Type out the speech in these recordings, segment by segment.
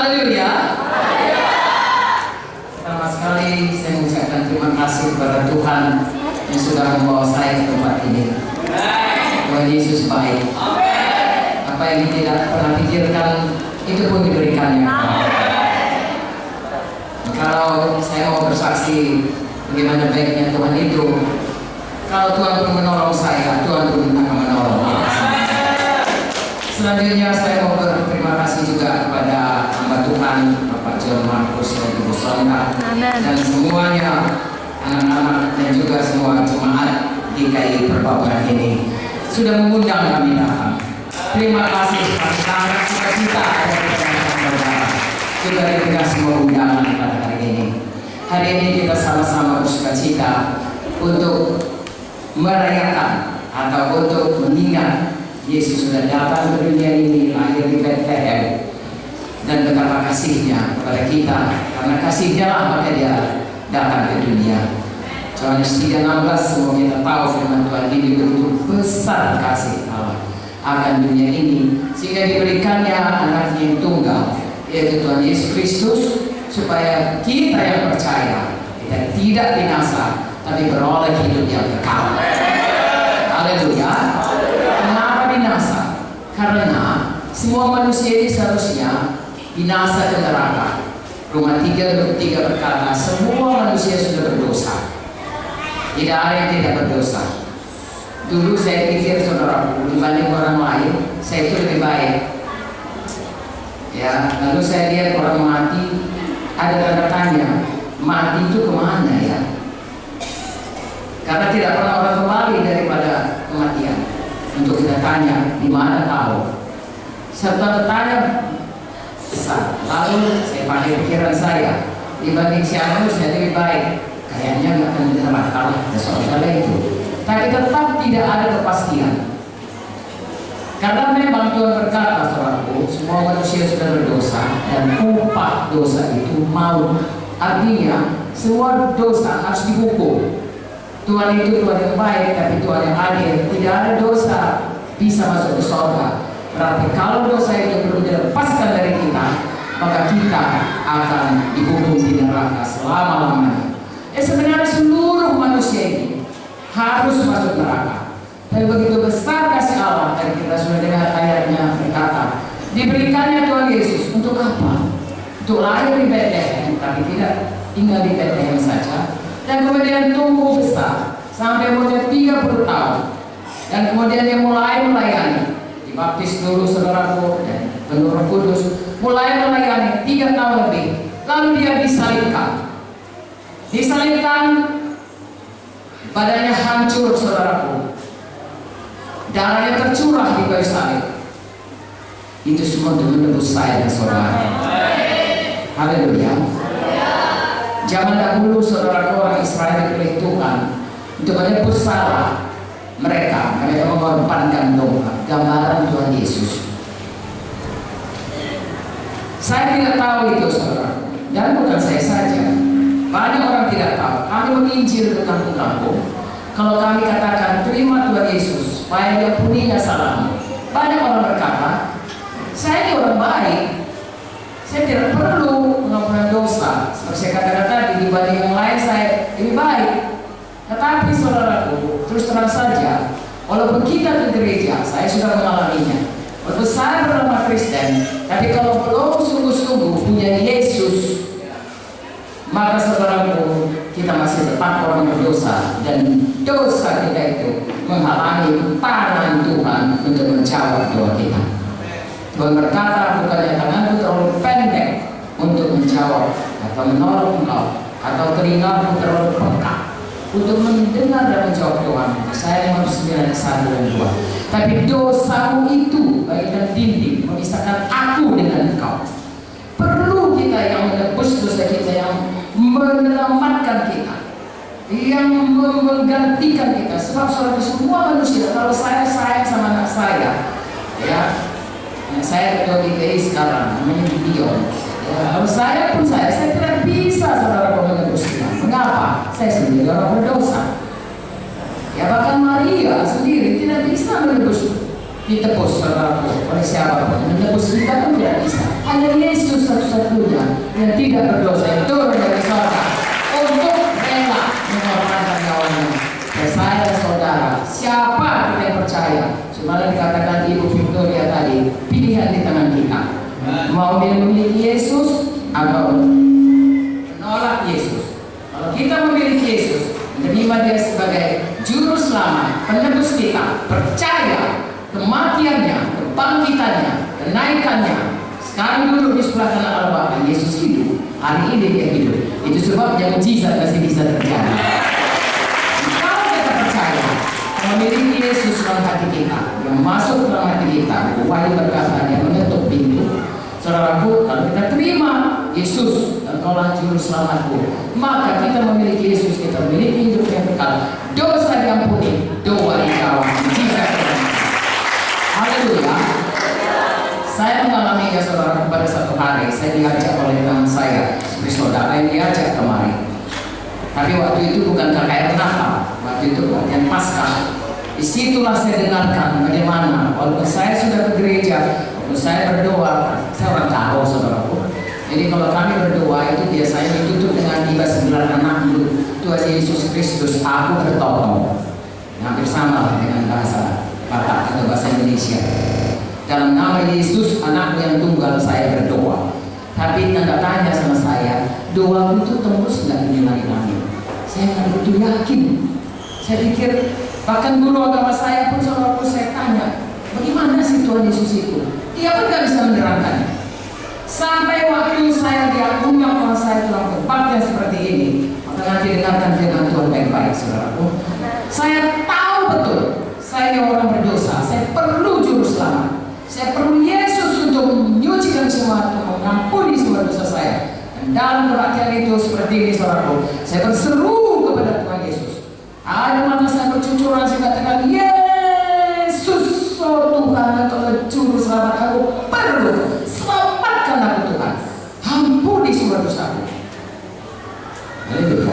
Haleluya. Pertama sekali saya mengucapkan terima kasih kepada Tuhan yang sudah membawa saya ke tempat ini. Tuhan Yesus baik. Apa yang tidak pernah pikirkan itu pun diberikannya. Kalau saya mau bersaksi bagaimana baiknya Tuhan itu, kalau Tuhan pun menolong saya, Tuhan pun akan menolong. Selanjutnya saya mau berterima kasih juga kepada hamba Tuhan Bapak John Markus dan Ibu Sonda dan semuanya anak-anak dan juga semua jemaat GKI Perbauran ini sudah mengundang kami datang. Terima kasih sangat sukacita juga dengan semua undangan pada hari ini. Hari ini kita sama-sama bersukacita untuk merayakan atau untuk mengingat Yesus sudah datang ke dunia ini, lahir di Bethlehem, dan betapa kasihnya kepada kita. Karena kasihnya lah maka dia datang ke dunia. Yohanes 3:16 semua kita tahu firman Tuhan ini begitu besar kasih Allah akan dunia ini sehingga diberikannya anaknya yang tunggal, yaitu Tuhan Yesus Kristus, supaya kita yang percaya kita tidak binasa tapi beroleh hidup yang kekal. Haleluya. Kenapa binasa? Karena semua manusia ini seharusnya binasa ke neraka. Roma 3:23 berkata semua manusia sudah berdosa, tidak ada yang tidak berdosa. Dulu saya pikir saudaraku, dibanding orang lain saya itu lebih baik ya. Lalu saya lihat orang mati, ada tanda tanya, mati itu kemana ya? Karena tidak pernah orang kembali daripada kematian. Untuk kita tanya, di mana tahu? Serta bertanya besar. Lalu saya pakai pikiran saya, dibanding siapa saya lebih baik. Kayaknya nggak akan neraka lah, soal itu. Tapi tetap tidak ada kepastian. Karena memang Tuhan berkata, saudaraku, semua manusia sudah berdosa dan upah dosa itu maut. Artinya semua dosa harus dihukum. Tuhan itu Tuhan yang baik, tapi Tuhan yang adil. Tidak ada dosa bisa masuk ke surga. Berarti kalau dosa itu perlu dilepaskan dari kita, maka kita akan dihukum di neraka selama-lamanya. Sebenarnya seluruh manusia ini harus masuk neraka. Dan begitu besar kasih Allah, dan kita sudah dengar ayatnya berkata, diberikannya Tuhan Yesus untuk apa? Untuk lahir di Bethlehem, tapi tidak tinggal di Bethlehem saja. Dan kemudian tumbuh besar sampai umurnya 30 tahun. Dan kemudian dia mulai melayani. Dibaptis dulu saudaraku dan penuh Roh Kudus, mulai melayani 3 tahun lebih. Lalu dia disalibkan. Disalibkan, badannya hancur saudaraku. Darahnya tercurah di kayu salib. Itu semua untuk menebus saya dan saudara. Haleluya. Zaman dahulu saudara orang Israel dipilih Tuhan untuk menebus salah mereka. Mereka mengorbankan domba, gambaran Tuhan Yesus. Saya tidak tahu itu saudara, dan bukan saya saja. Banyak orang tidak tahu. Kami menginjil ke kampung-kampung. Kalau kami katakan terima Tuhan Yesus supaya dia ampuninya salahmu, banyak orang berkata, saya ini orang baik, saya tidak perlu mengampuni dosa. Seperti saya katakan tadi, dibanding yang lain saya lebih baik. Tetapi saudaraku, terus terang saja, walaupun kita ke gereja, saya sudah mengalaminya. Walaupun saya bernama Kristen, tapi kalau belum sungguh-sungguh punya Yesus, maka saudaraku, kita masih tetap orang berdosa, dan dosa kita itu menghalangi tangan Tuhan untuk menjawab doa kita. Tuhan berkata, bukannya tanganku terlalu pendek untuk menjawab atau menolong engkau, atau telingamu terlalu peka untuk mendengar dan menjawab Tuhan. Saya 59 1 dan 2. Tapi dosamu itu bagaikan dinding memisahkan aku dengan engkau. Perlu kita yang menebus dosa kita, yang menyelamatkan kita, yang menggantikan kita. Sebab saudara semua manusia, kalau saya sayang sama anak saya, ya, saya ketua GKI sekarang, namanya Gideon. Ya, kalau saya pun saya tidak bisa saudara menebus dia. Mengapa? Saya sendiri orang berdosa. Ya bahkan Maria sendiri tidak bisa menebus, ditebus saudara oleh siapapun. Menebus kita pun tidak bisa. Hanya Yesus satu-satunya yang tidak berdosa yang turun dari surga untuk rela mengorbankan nyawanya. Dan saya dan saudara, siapa kita yang percaya? Semalam dikatakan Ibu Victoria tadi, pilihan di tangan kita. Mau memiliki Yesus atau menolak Yesus. Kalau kita memiliki Yesus, menerima Dia sebagai juru selamat, penebus kita, percaya kematiannya, kebangkitannya, kenaikannya, sekarang duduk di sebelah kanan Allah Bapa. Yesus hidup, hari ini Dia hidup. Itu sebabnya mujizat masih bisa terjadi. Kalau kita percaya memiliki Yesus dalam hati kita, yang masuk dalam hati kita, Wahyu berkata Dia menutup pintu. Saudaraku, kalau kita terima Yesus dan Kaulah juru selamatku, maka kita memiliki Yesus, kita memiliki hidup yang kekal, dosa diampuni, doa dijawab, mujizat terjadi. Haleluya. Saya mengalaminya saudara, pada satu hari saya diajak oleh teman saya, seperti saudara yang diajak kemari. Tapi waktu itu bukan KKR Natal, waktu itu latihan Paskah. Disitulah saya dengarkan bagaimana walaupun saya sudah ke gereja, waktu saya berdoa, saya orang tahu saudaraku. Jadi kalau kami berdoa itu biasanya ditutup dengan tiba 9 anak Tuhan Yesus Kristus, aku bertolong. Hampir sama dengan bahasa Batak atau bahasa Indonesia. Dalam nama Yesus anakku yang tunggal saya berdoa. Tapi tanda tanya sama saya, doa itu tembus nggak di langit-langit? Saya kan betul yakin. Saya pikir bahkan guru agama saya pun saudaraku, saya tanya, bagaimana sih Tuhan Yesus itu? Dia pun nggak bisa menerangkannya. Sampai waktu saya diakui Tuhan saya dalam tempat yang seperti ini, maka nanti dengarkan firman Tuhan baik-baik saudaraku. Saya tahu betul, saya orang berdosa, saya perlu juru selamat. Saya perlu Yesus untuk menyucikan semua, untuk mengampuni semua dosa saya. Dan dalam kebaktian itu seperti ini saudaraku, saya berseru kepada Tuhan Yesus. Ada mata saya bercucuran, saya katakan, Yesus, oh Tuhan, kalau juru selamat aku perlu, selamatkan aku Tuhan, ampuni semua dosaku. Haleluya.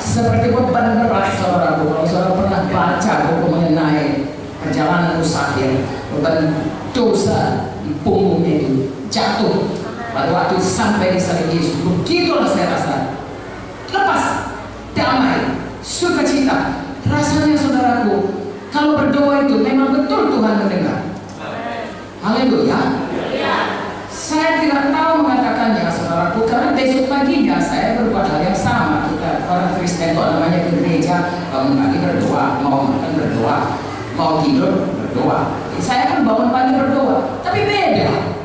Seperti beban berat saudaraku, kalau saudara pernah baca buku mengenai perjalanan musafir, beban dosa di punggungnya itu jatuh pada waktu sampai di salib Yesus. Begitulah saya rasa lepas, damai, sukacita. Rasanya saudaraku, kalau berdoa itu memang betul Tuhan mendengar. Haleluya. Saya tidak tahu mengatakannya saudaraku, karena besok paginya saya berbuat hal yang sama. Kita orang Kristen kok namanya ke gereja, bangun pagi berdoa, mau makan berdoa, mau tidur berdoa. Saya pun bangun pagi berdoa, tapi beda.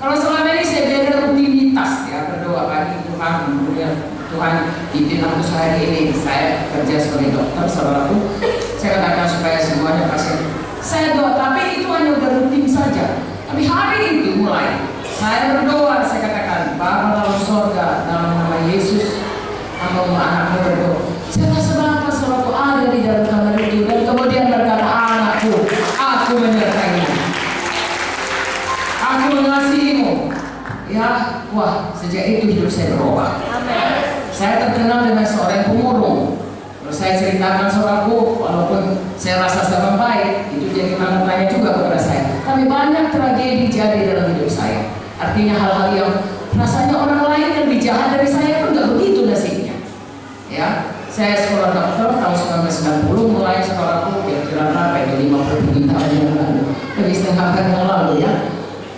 Kalau selama ini saya beda rutinitas ya, berdoa pagi Tuhan, kemudian Tuhan pimpin aku sehari ini. Saya kerja sebagai dokter saudaraku, saya katakan supaya semuanya pasien saya doa, tapi itu hanya udah rutin saja. Tapi hari itu mulai saya berdoa, saya katakan, Bapa dalam surga, dalam nama Yesus, hamba-Mu anakmu berdoa. Saya rasa Bapa selalu ada di dalam kamar itu, dan kemudian berkata, anakku, aku menyertaimu, aku mengasihimu. Ya, wah, sejak itu hidup saya berubah. Saya terkenal dengan seorang pemurung. Terus saya ceritakan saudaraku, walaupun saya rasa saya baik, itu jadi tanda tanya juga kepada saya. Tapi banyak tragedi jadi dalam hidup saya. Artinya hal-hal yang rasanya orang lain yang lebih jahat dari saya pun nggak begitu nasibnya. Ya, saya sekolah dokter tahun 1990, mulai sekolahku kira-kira berapa itu 50 tahun yang lalu, lebih setengah abad yang lalu ya.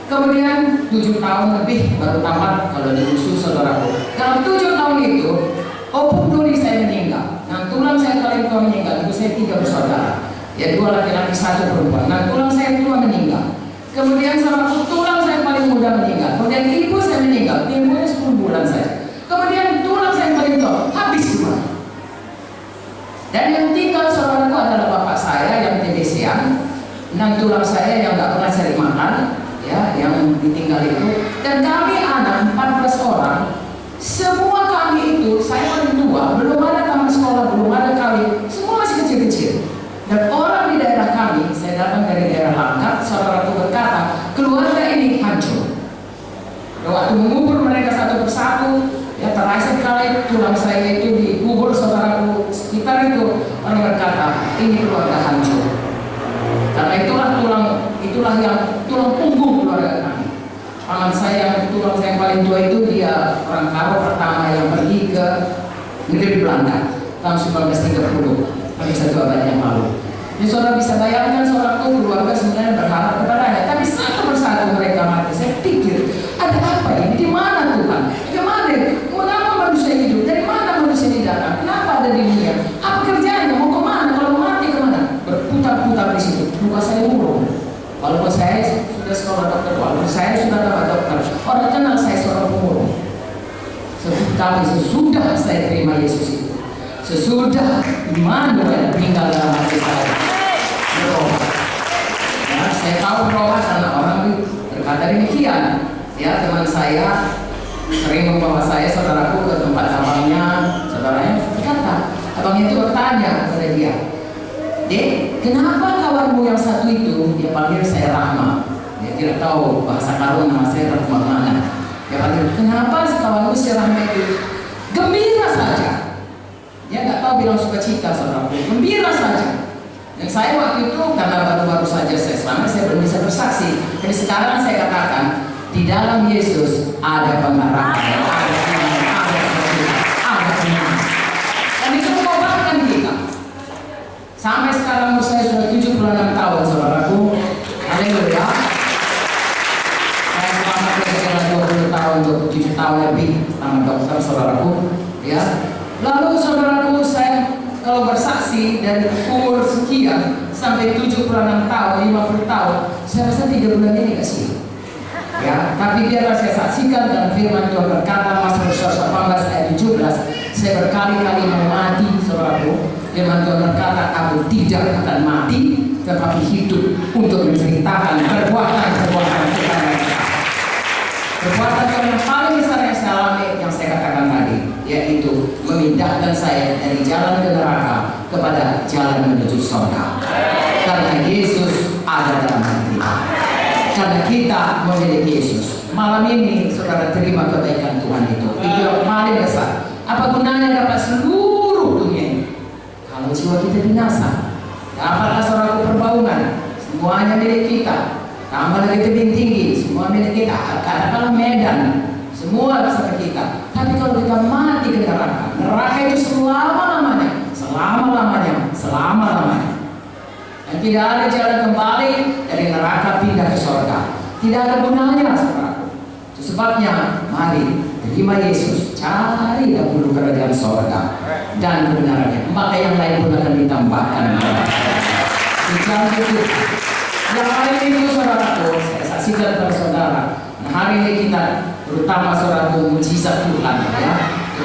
Kemudian 7 tahun lebih baru tamat kalau di usus saudaraku. Dalam 7 tahun itu, opung duli saya meninggal. Nah, tulang saya paling tua meninggal. Ibu saya 3 bersaudara. Ya 2 laki-laki 1 perempuan. Nah, tulang saya tua meninggal. Kemudian saudaraku, tulang saya paling muda meninggal. Kemudian ibu saya meninggal. Ibunya 10 bulan saja. Kemudian tulang saya paling tua habis semua. Dan yang tinggal saudaraku adalah bapak saya yang TBC-an, 6 tulang saya yang nggak pernah cari makan, ya, yang ditinggal itu. Dan kami anak 14 orang, semua kami itu, saya paling tua, belum ada taman sekolah, belum ada kawin, semua masih kecil-kecil. Dan orang di daerah kami, saya datang dari daerah Langkat, saudaraku berkata, keluarga ini hancur. Waktu mengubur mereka satu persatu, ya terakhir kali tulang saya itu dikubur saudaraku sekitar itu, orang berkata, ini keluarga hancur. Karena itulah yang tulang punggung keluarga kami. paman saya, tulang saya yang paling tua itu, dia orang Karo pertama yang pergi ke negeri Belanda tahun 1930, pada satu abad yang lalu. Jadi saudara bisa bayangkan seorang keluarga sebenarnya berharap kepadanya, tapi satu persatu mereka mati. Saya pikir, ada apa ini? Di mana Tuhan? Bagaimana? Mengapa manusia hidup? Dari mana manusia ini datang? Kenapa ada di dunia? Apa kerjanya? Mau kemana? Kalau mati kemana? Berputar-putar di situ. Luka saya murung. Walaupun saya sudah sekolah dokter, walaupun saya sudah dapat dokter, orang kenal saya seorang pemurung. Tapi sesudah saya terima Yesus itu, sesudah Immanuel tinggal dalam hati saya, berubah. Ya, saya tahu berubah karena orang berkata demikian. Ya, teman saya sering membawa saya, saudaraku, ke tempat abangnya. Saudaranya berkata, abangnya itu bertanya kepada dia, "Dek, kenapa kawanmu yang satu itu?" Dia panggil saya Rahma. Dia tidak tahu bahasa Karo nama saya Rahma mana. Dia panggil, "Kenapa si kawanmu si Rahma itu gembira saja?" Dia nggak tahu bilang sukacita, saudaraku, gembira saja. Dan saya waktu itu karena baru-baru saja saya selamat, saya belum bisa bersaksi. Jadi sekarang saya katakan, di dalam Yesus ada pengharapan, ada iman, ada sukacita, ada kemenangan. Dan itu mengobatkan kita. Sampai sekarang umur saya sudah 76 tahun, saudaraku. Haleluya. Saya selama kira-kira 20 tahun, 27 tahun lebih sama dokter, saudaraku. Ya. Lalu saudaraku, saya kalau bersaksi dari umur sekian sampai 76 tahun, 50 tahun, saya rasa 3 bulan ini gak sih. Ya, tapi biarlah saya saksikan dan firman Tuhan berkata, Mazmur 18 ayat 17, saya berkali-kali mau mati, saudaraku. Firman Tuhan berkata, aku tidak akan mati, tetapi hidup untuk menceritakan perbuatan-perbuatan Tuhan. Perbuatan Tuhan yang paling besar yang saya alami, yang saya katakan tadi, yaitu memindahkan saya dari jalan ke neraka kepada jalan menuju surga. Karena Yesus ada dalam hati kita. Karena kita memiliki Yesus. Malam ini saudara terima kebaikan Tuhan itu. Itu yang paling besar. Apa gunanya dapat seluruh dunia ini kalau jiwa kita binasa? Dapatlah saudaraku perbaungan, semuanya milik kita. Tambah lagi tebing tinggi, semua milik kita. Katakanlah Medan, semua bersama kita. Tapi kalau kita mati ke neraka, neraka itu selama-lamanya, selama-lamanya, selama-lamanya. Dan tidak ada jalan kembali dari neraka pindah ke surga. Tidak ada gunanya, saudara. Itu sebabnya, mari terima Yesus, cari dahulu kerajaan surga dan kebenarannya. Maka yang lain pun akan ditambahkan. Jangan itu. Yang paling itu, saudaraku, saya saksikan kepada saudara. Nah, hari ini kita, terutama saudaraku, mujizat Tuhan, ya,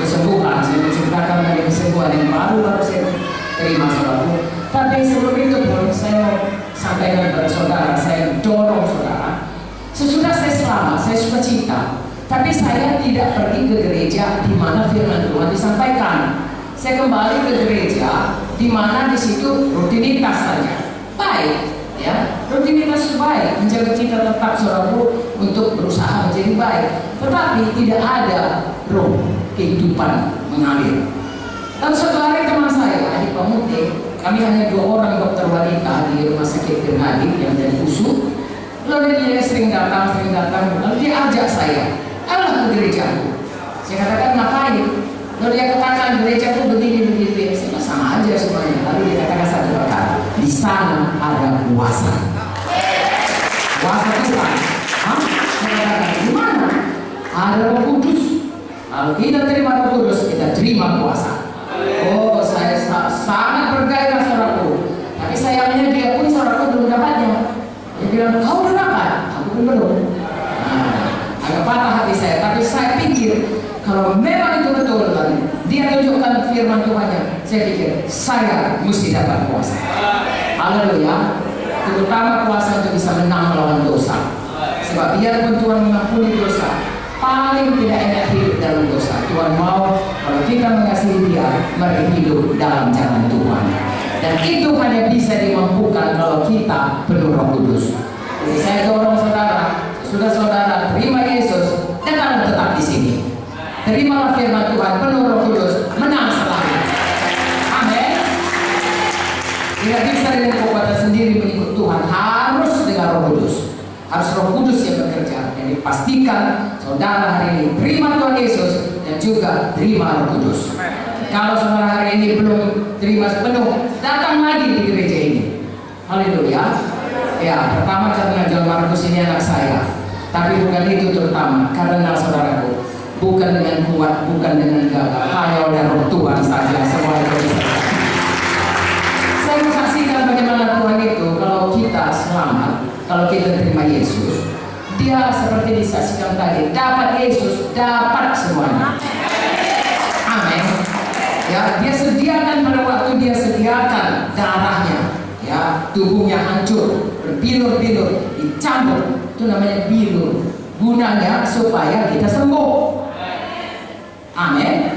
kesembuhan. Saya menceritakan dari kesembuhan yang baru saya terima, saudaraku. Tapi sebelum itu pun saya sampaikan kepada saudara, saya dorong saudara. Sesudah saya selamat, saya sukacita. Tapi saya tidak pergi ke gereja di mana firman Tuhan disampaikan. Saya kembali ke gereja di mana di situ rutinitas saja. Baik, ya, rutinitas baik, menjaga kita tetap saudaraku untuk berusaha menjadi baik. Tetapi tidak ada roh kehidupan mengalir. Dan suatu hari teman saya, adik pemutik, kami hanya 2 orang dokter wanita di rumah sakit Gernadi yang dari USU. Lalu dia sering datang, lalu dia ajak saya, ayolah ke gerejaku. Saya katakan, ngapain? Lalu dia katakan, gerejaku begini. Saya sama aja semuanya. Lalu dia katakan satu perkara, di sana ada kuasa. Kuasa Tuhan. Hah? Saya katakan, di mana? Ada Roh Kudus. Kalau kita terima Roh Kudus, kita terima kuasa. Oh, saya sangat bergairah, saudaraku. Tapi sayangnya dia pun, saudaraku, belum dapatnya. Dia bilang, kau udah dapat? Aku belum. Agak patah hati saya. Tapi saya pikir, kalau memang itu betul, dia tunjukkan firman Tuhannya, saya pikir, saya mesti dapat kuasa. Haleluya. Terutama kuasa untuk bisa menang melawan dosa. Sebab biarpun Tuhan mengampuni dosa, paling tidak enak hidup dalam dosa. Tuhan mau kalau kita mengasihi Dia, mari hidup dalam jalan Tuhan. Dan itu hanya bisa dimampukan kalau kita penuh Roh Kudus. Jadi saya dorong saudara, sudah saudara terima Yesus, jangan tetap di sini. Terimalah firman Tuhan, penuh Roh Kudus, menang selalu. Amin. Tidak bisa dengan kekuatan sendiri mengikut Tuhan, harus dengan Roh Kudus. harus Roh Kudus yang bekerja. Jadi pastikan saudara hari ini terima Tuhan Yesus dan juga terima Roh Kudus. Kalau saudara hari ini belum terima sepenuh, datang lagi di gereja ini. Haleluya. Ya, pertama karena John Markus ini anak saya, tapi bukan itu terutama karena saudaraku, bukan dengan kuat, bukan dengan gagah, hanya oleh Roh Tuhan saja semua itu bisa. Saya menyaksikan bagaimana Tuhan itu kalau kita selamat, kalau kita terima Yesus, dia seperti disaksikan tadi, dapat Yesus, dapat semuanya. Amin. Ya, dia sediakan pada waktu dia sediakan darahnya, ya, tubuhnya hancur, berbilur-bilur, dicampur, itu namanya bilur. Gunanya supaya kita sembuh. Amin.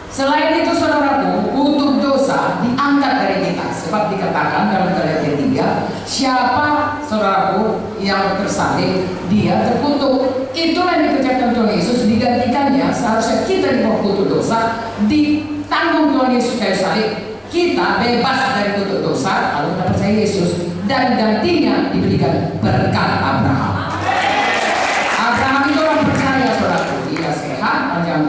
Selain itu saudaraku, untuk dosa diangkat dari kita, sebab dikatakan dalam Galatia 3, siapa saudaraku yang tersalib, dia terkutuk. Itulah yang dikerjakan Tuhan Yesus, digantikannya seharusnya kita di bawah kutuk dosa, ditanggung Tuhan Yesus kayu salib, kita bebas dari kutuk dosa kalau kita percaya Yesus, dan gantinya diberikan berkat Abraham. Abraham itu orang percaya saudaraku, dia sehat, panjang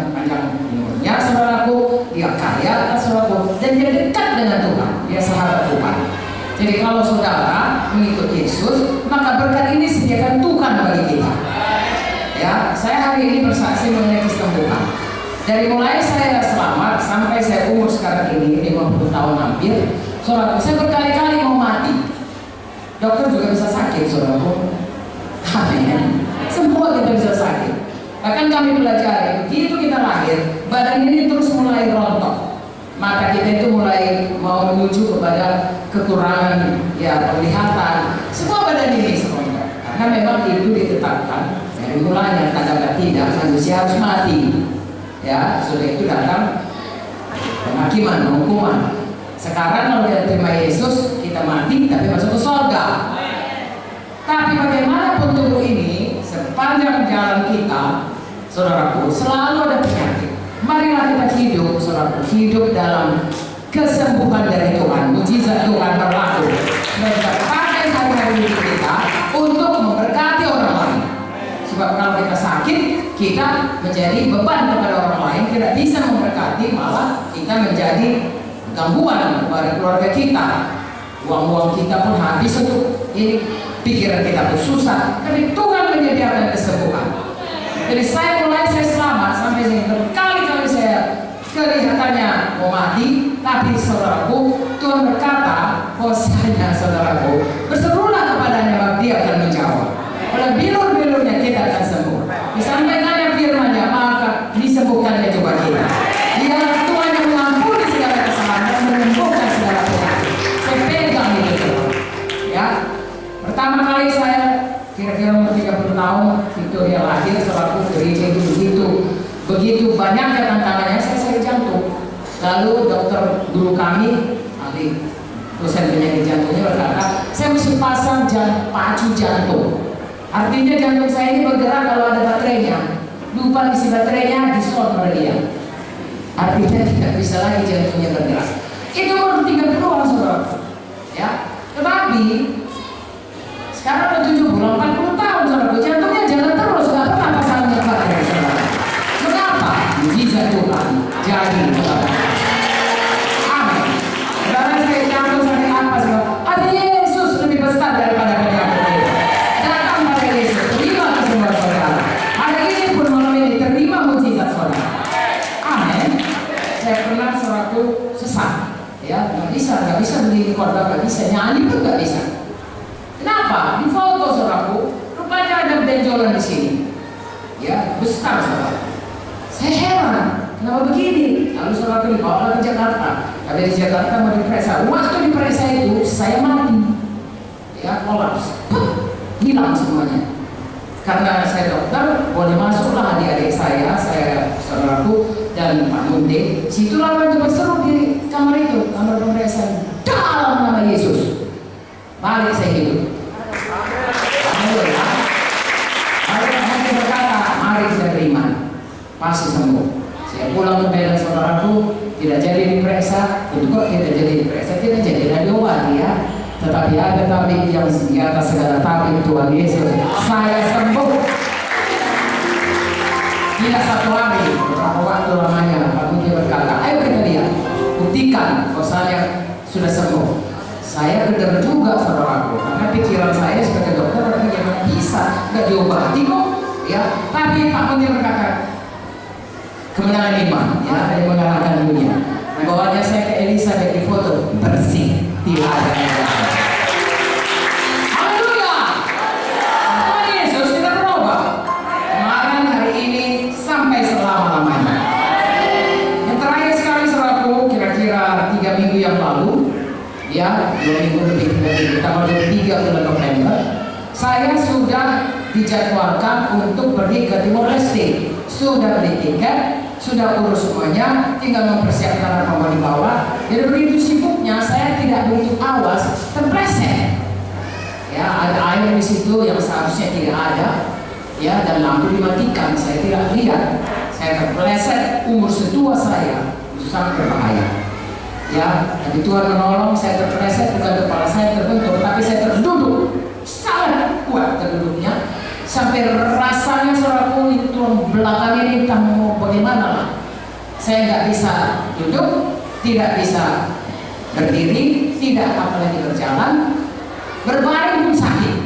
umurnya saudaraku, dia kaya saudaraku, dan dia dekat dengan Tuhan, dia sahabat Tuhan. Jadi kalau saudara mengikut Yesus, maka berkat ini sediakan Tuhan bagi kita. Ya, saya hari ini bersaksi mengenai kesembuhan. Dari mulai saya selamat sampai saya umur sekarang ini 50 tahun hampir, saudaraku, saya berkali-kali mau mati. Dokter juga bisa sakit saudaraku. Amin. Semua kita bisa sakit. Bahkan kami belajar, begitu kita lahir, badan ini terus mulai rontok. Mata kita itu mulai mau menuju kepada kekurangan ya penglihatan. Semua badan ini serontok. Karena memang itu ditetapkan dari mulanya tanda tidak manusia harus mati. Ya, sudah itu datang penghakiman, hukuman. Sekarang kalau kita terima Yesus, kita mati tapi masuk ke surga. Tapi bagaimanapun tubuh ini, sepanjang jalan kita, saudaraku, selalu ada penyakit. Marilah kita hidup, saudaraku, hidup dalam kesembuhan dari Tuhan, mujizat Tuhan berlaku. Dan kita pakai hari-hari hidup kita untuk memberkati orang lain. Sebab kalau kita sakit, kita menjadi beban kepada orang lain, tidak bisa memberkati, malah kita menjadi gangguan kepada keluarga kita. Uang-uang kita pun habis untuk ini, pikiran kita pun susah. Tapi Tuhan menyediakan kesembuhan. Jadi saya selamat sampai sini. Berkali-kali saya kelihatannya mau mati, tapi saudaraku, Tuhan berkata, bahwasanya saudaraku, berserulah kepadanya maka dia akan menjawab. Oleh bilur-bilurnya kita akan sembuh. Disampaikannya firman-Nya maka disembuhkannya coba kita. Dia Tuhan yang mengampuni segala kesalahan dan menyembuhkan segala penyakit. Saya pegang itu. Ya. Pertama kali saya kira-kira umur 30 tahun itu dia lahir, selaku gereja itu begitu banyaknya tantangannya, saya sakit jantung. Lalu dokter guru kami, ahli dosen penyakit jantungnya berkata, saya mesti pasang pacu jantung. Artinya jantung saya ini bergerak kalau ada baterainya. Lupa isi baterainya, di-slot pada dia. Artinya tidak bisa lagi jantungnya bergerak. Itu umur 30-an saudara. Ya, tetapi sekarang udah 70, 40 tahun saudara, jantungnya jalan terus, nggak pernah pasangnya baterai saudara. Kenapa? Mujizat Tuhan jadi saudara. Amin. Saudara, saya jantung sampai apa saudara? Ada Yesus lebih besar daripada penyakit itu. Datang pada Yesus, terima kesembuhan saudara. Hari ini pun malam ini terima mujizat saudara. Amin. Saya pernah saudaraku sesat, ya nggak bisa beli korban, nggak bisa nyanyi pun nggak bisa. Kenapa? Di foto saudaraku, rupanya ada benjolan di sini, ya besar saudara. Saya heran, kenapa begini? Lalu saudaraku dibawa ke Jakarta. Ada di Jakarta mau diperiksa. Waktu diperiksa itu saya mati, ya kolaps, hilang semuanya. Karena saya dokter, boleh masuklah adik-adik saya saudaraku dan Pak Munde. Situlah mereka berseru di kamar itu, kamar pemeriksaan. Dalam nama Yesus, balik saya hidup. Mari berkata, mari kita terima, pasti sembuh. Saya pulang ke Medan saudaraku, tidak jadi diperiksa, untuk tidak jadi diperiksa, tidak jadi diobati ya. Tetapi ada tabib yang di atas segala tabib, Tuhan Yesus. Saya sembuh. Tidak satu hari, beberapa waktu lamanya, lalu dia berkata, ayo kita lihat, buktikan kalau saya sudah sembuh. Saya benar juga, saudaraku, karena pikiran saya sebagai dokter bagaimana bisa nggak diobati kok, ya. Tapi Pak Menteri berkata, kemenangan iman, ya, dari mengalahkan dunia. Bawanya saya ke Elizabeth di foto, bersih, tidak ada yang lain. Haleluya! Tuhan Yesus tidak berubah. Kemarin, hari ini, sampai selama-lamanya. Yang terakhir sekali, saudaraku, kira-kira 3 minggu yang lalu, ya, 2 minggu lebih dari tanggal 23 bulan November, saya sudah dijadwalkan untuk pergi ke Timor Leste. Sudah beli tiket, sudah urus semuanya, tinggal mempersiapkan apa mau dibawa. Jadi begitu sibuknya, saya tidak begitu awas, terpleset. Ya, ada air di situ yang seharusnya tidak ada, ya, dan lampu dimatikan. Saya tidak lihat, saya terpleset. Umur setua saya itu sangat berbahaya. Ya, tapi Tuhan menolong. Saya terpleset, bukan kepala saya terbentuk, tapi saya terduduk, sangat kuat terduduknya, sampai rasanya saudaraku itu tulang belakang ini entah mau bagaimana lah. Saya nggak bisa duduk, tidak bisa berdiri, tidak apalagi berjalan, berbaring pun sakit.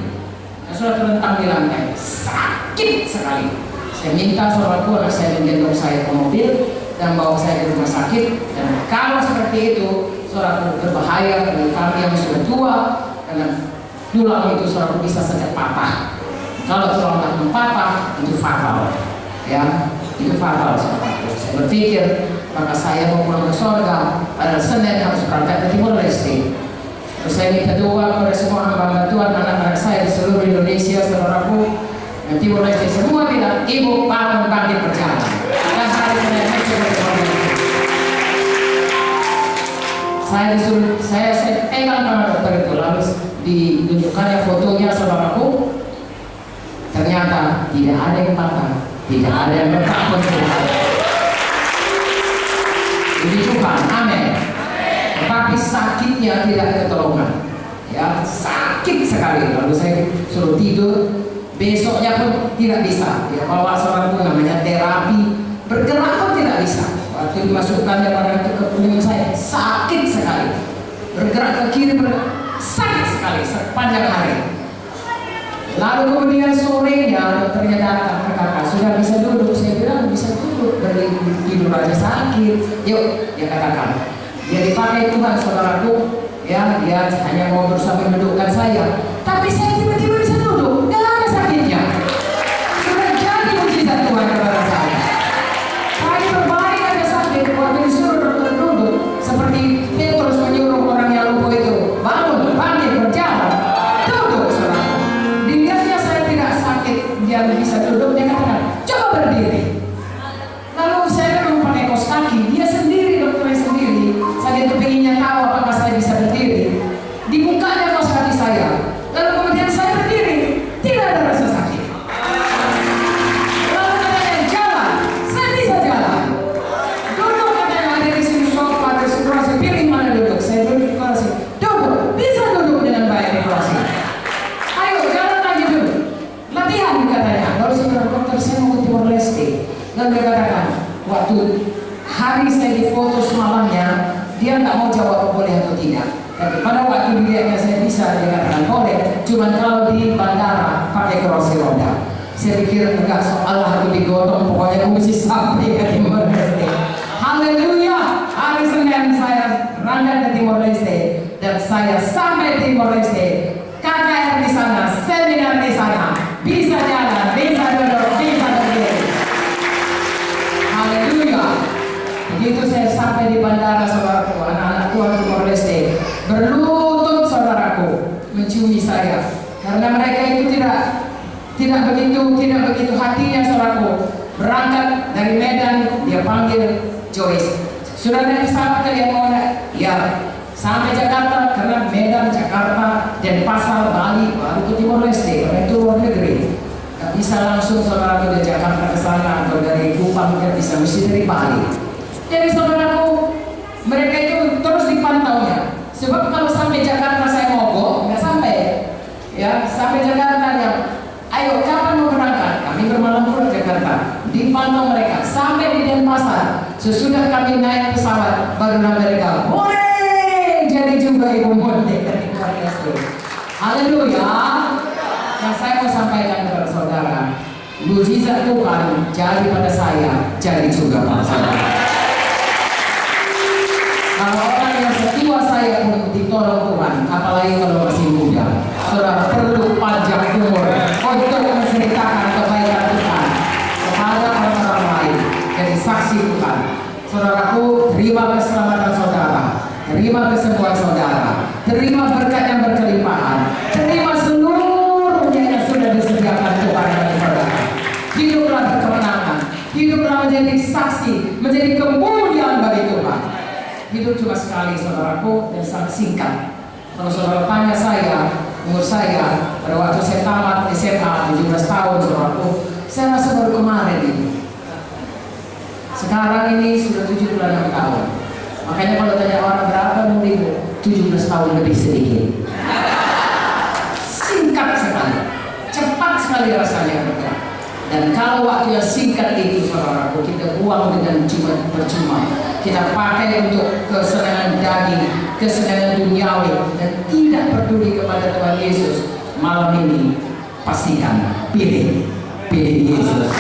Sudah terlentang di lantai, sakit sekali. Saya minta saudaraku, anak saya menggendong saya ke mobil dan bawa saya ke rumah sakit. Dan kalau seperti itu, saudaraku, berbahaya bagi kami yang sudah tua, karena tulang itu saudaraku bisa saja patah. Kalau tulang tak patah, itu fatal, ya, itu fatal, saudaraku. Saya berpikir, maka saya mau pulang ke surga. Pada Senin harus berangkat ke Timor Leste. Terus saya minta doa kepada semua hamba Tuhan, anak-anak saya di seluruh Indonesia, saudaraku. Dan Timor Leste semua bilang, ibu bangun bangkit berjalan. Dan hari Senin itu saya disuruh, saya pegang tangan dokter itu, lalu ditunjukkannya fotonya, saudaraku. Ternyata tidak ada yang patah, tidak ada yang retak pun tidak ada. Puji Tuhan, amin. Tetapi sakitnya tidak ketolongan, ya, sakit sekali. Lalu saya suruh tidur, besoknya pun tidak bisa. Ya, bawa saudaraku namanya terapi, bergerak pun tidak bisa. Waktu dimasukkannya pada ke punggung saya, sakit sekali. Bergerak ke kiri, sakit sekali sepanjang hari. Lalu kemudian sorenya dokternya datang ke kakak, sudah bisa duduk. Saya bilang bisa duduk, dari tidur aja sakit. Yuk, dia katakan, dia dipakai Tuhan, saudaraku, ya, dia hanya mau berusaha mendudukkan saya, tapi saya tiba-tiba bisa duduk, nggak ada sakitnya. Sudah jadi mujizat Tuhan kepada saya. Saya berbaring ada sakit, waktu disuruh dokter duduk, seperti Petrus menyuruh orang yang lumpuh itu, bangun, bangkit, berjalan, duduk, saudara. Dilihatnya saya tidak sakit, dia bisa duduk, dia katakan, coba berdiri. Lalu saya memang pakai kaos kaki, dia sendiri, dokternya sendiri. Saya kepinginnya tahu apakah saya bisa berdiri. Dibukanya kaos kaki saya, lalu kemudian saya berdiri, tidak ada rasa sakit. Lalu katanya jalan, saya bisa jalan. Duduk katanya ada di sini sofa, ada di kursi, pilih mana duduk. Saya duduk di kursi, duduk, bisa duduk dengan baik di kursi. Ayo jalan lagi dulu, latihan katanya. Lalu saya bilang, dokter saya mau ke Timor Leste. Lalu dia katakan, waktu hari saya difoto semalamnya, dia nggak mau jawab boleh atau tidak. Tapi pada waktu dilihatnya saya bisa, dia katakan boleh. Cuma kalau di bandara pakai kursi roda. Saya pikir enggak, soal aku digotong, pokoknya aku mesti sampai ke Timor Leste. Haleluya! Hari Senin saya berangkat ke Timor Leste dan saya sampai Timor Leste. KKR di sana, seminar di sana, bisa jalan, bisa duduk, bisa berdiri. Haleluya! Begitu saya sampai di bandara, saudaraku, anak-anak Tuhan Timor Leste berlutut, saudaraku, menciumi saya, karena mereka itu tidak begitu hatinya, saudaraku. Berangkat dari Medan, dia panggil Joyce, sudah naik pesawat kalian mau naik? Ya. Sampai Jakarta, karena Medan, Jakarta, Denpasar, Bali, baru ke Timor Leste, karena itu luar negeri. Gak bisa langsung saudaraku dari Jakarta ke sana, atau dari Kupang, gak bisa, mesti dari Bali. Jadi saudaraku, mereka itu terus dipantaunya. Sebab kalau sampai Jakarta saya mogok, Jakarta, dipantau mereka sampai di Denpasar. Sesudah kami naik pesawat, barulah mereka boleh jadi juga ibu monde. Haleluya. Yang saya mau sampaikan kepada saudara, mujizat Tuhan jadi pada saya, jadi juga pada saudara. Kalau orang yang setua saya pun ditolong Tuhan, apalagi kalau masih muda, saudara perlu panjang umur untuk menceritakan kebaikan Tuhan kepada orang-orang lain, jadi saksi Tuhan. Saudaraku, terima keselamatan saudara, terima kesembuhan saudara, terima berkat yang berkelimpahan, terima seluruhnya yang sudah disediakan Tuhan bagi saudara. Hiduplah berkemenangan, hiduplah menjadi saksi, menjadi kemuliaan bagi Tuhan. Hidup cuma sekali saudaraku, dan sangat singkat. Kalau saudara tanya saya, umur saya pada waktu saya tamat SMA 17 tahun saudaraku, saya rasa baru kemarin ini. Sekarang ini sudah 76 tahun. Makanya kalau tanya orang berapa umurmu, 17 tahun lebih sedikit. Singkat sekali, cepat sekali rasanya. Dan kalau waktu yang singkat itu saudaraku, kita buang dengan cuma percuma. Kita pakai untuk kesenangan daging, kesenangan duniawi, dan tidak peduli kepada Tuhan Yesus. Malam ini pastikan pilih Yesus.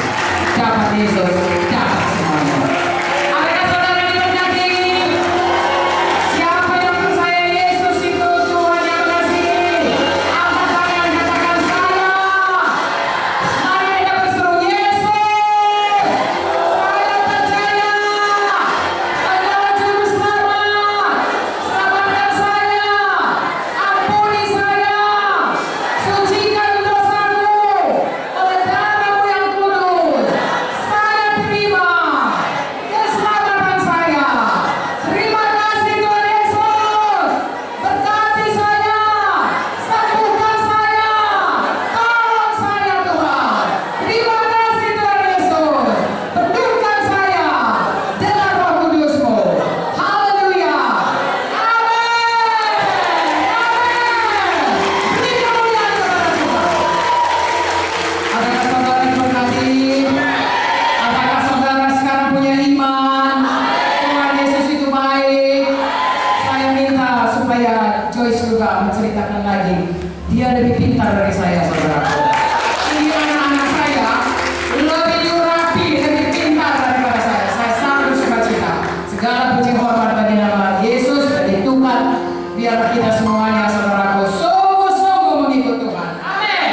Dapat Yesus, dapat semuanya. Adakah saudara diberkati? Siapa yang percaya Yesus itu Tuhan yang kasih? Angkat tangan, katakan saya. Mari kita berseru Yesus. Saya percaya. Adalah juru selamat. Selamatkan saya. Ampuni saya. Sucikan dosaku oleh darah-Mu yang kudus. Saya terima keselamatan saya. Terima kasih Tuhan Yesus. Berkati saya. Sembuhkan saya. Tolong saya Tuhan. Terima kasih Tuhan Yesus. Penuhkan saya dengan Roh Kudus-Mu. Haleluya. Amin. Beri kemuliaan kepada Tuhan. Adakah saudara diberkati? Apakah saudara sekarang punya iman? Tuhan Yesus itu baik. Saya minta supaya Joyce juga menceritakan lagi. Dia lebih pintar dari saya, saudara. Ini anak-anak saya lebih rapi, lebih pintar daripada saya. Saya sangat sukacita. Segala puji hormat bagi nama Yesus, bagi Tuhan. Biarlah kita semuanya, saudaraku, sungguh-sungguh mengikut Tuhan. Amin.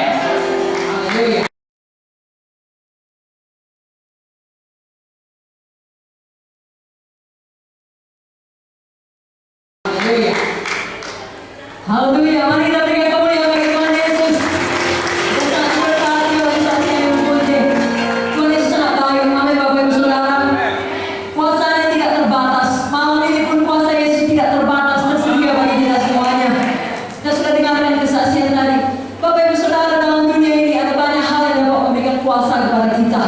Haleluya. Haleluya. Haleluya, mari kita berikan kemuliaan bagi Tuhan Yesus. Kita berkati oleh saksi yang memuji. Tuhan Yesus sangat baik. Amin Bapak Ibu Saudara. Kuasanya tidak terbatas. Malam ini pun kuasa Yesus tidak terbatas, tersedia bagi kita semuanya. Kita sudah dengarkan kesaksian tadi. Bapak Ibu Saudara, dalam dunia ini ada banyak hal yang dapat memberikan kuasa kepada kita.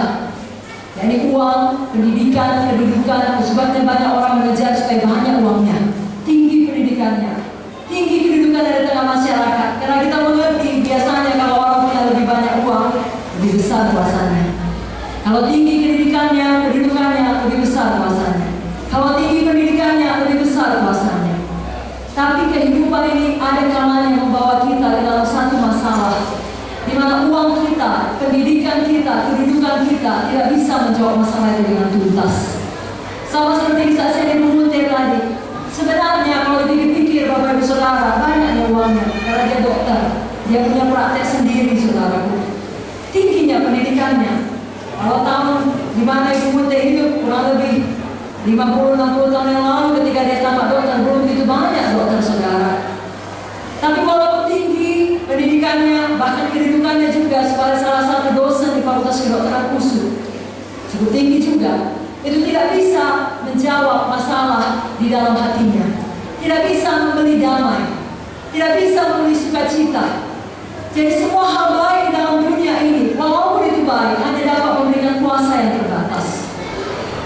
Yakni uang, pendidikan, kedudukan. Sebabnya banyak orang mengejar supaya banyak uangnya, tinggi pendidikannya, tinggi kedudukan dari tengah masyarakat. Karena kita mengerti biasanya kalau orang punya lebih banyak uang, lebih besar kuasanya. Kalau tinggi pendidikannya, kedudukannya, lebih besar kuasanya. Kalau tinggi pendidikannya, lebih besar kuasanya. Tapi kehidupan ini ada kalanya yang membawa kita ke dalam satu masalah, di mana uang kita, pendidikan kita, kedudukan kita tidak bisa menjawab masalah itu dengan tuntas. Sama seperti kesaksian Ibu Munte tadi. Sebenarnya kalau dipikir Bapak Ibu Saudara, banyaknya uangnya karena dia dokter, dia punya praktek sendiri saudaraku. Tingginya pendidikannya. Kalau tahun di mana Ibu Munte hidup kurang lebih 50-60 tahun yang lalu ketika dia tamat dokter, belum begitu banyak dokter saudara. Tapi walaupun tinggi pendidikannya, bahkan kedudukannya juga sebagai salah satu dosen di Fakultas Kedokteran USU, cukup tinggi juga. Itu tidak bisa menjawab masalah di dalam hatinya, tidak bisa membeli damai, tidak bisa membeli sukacita. Jadi semua hal baik di dalam dunia ini, walaupun itu baik, hanya dapat memberikan kuasa yang terbatas.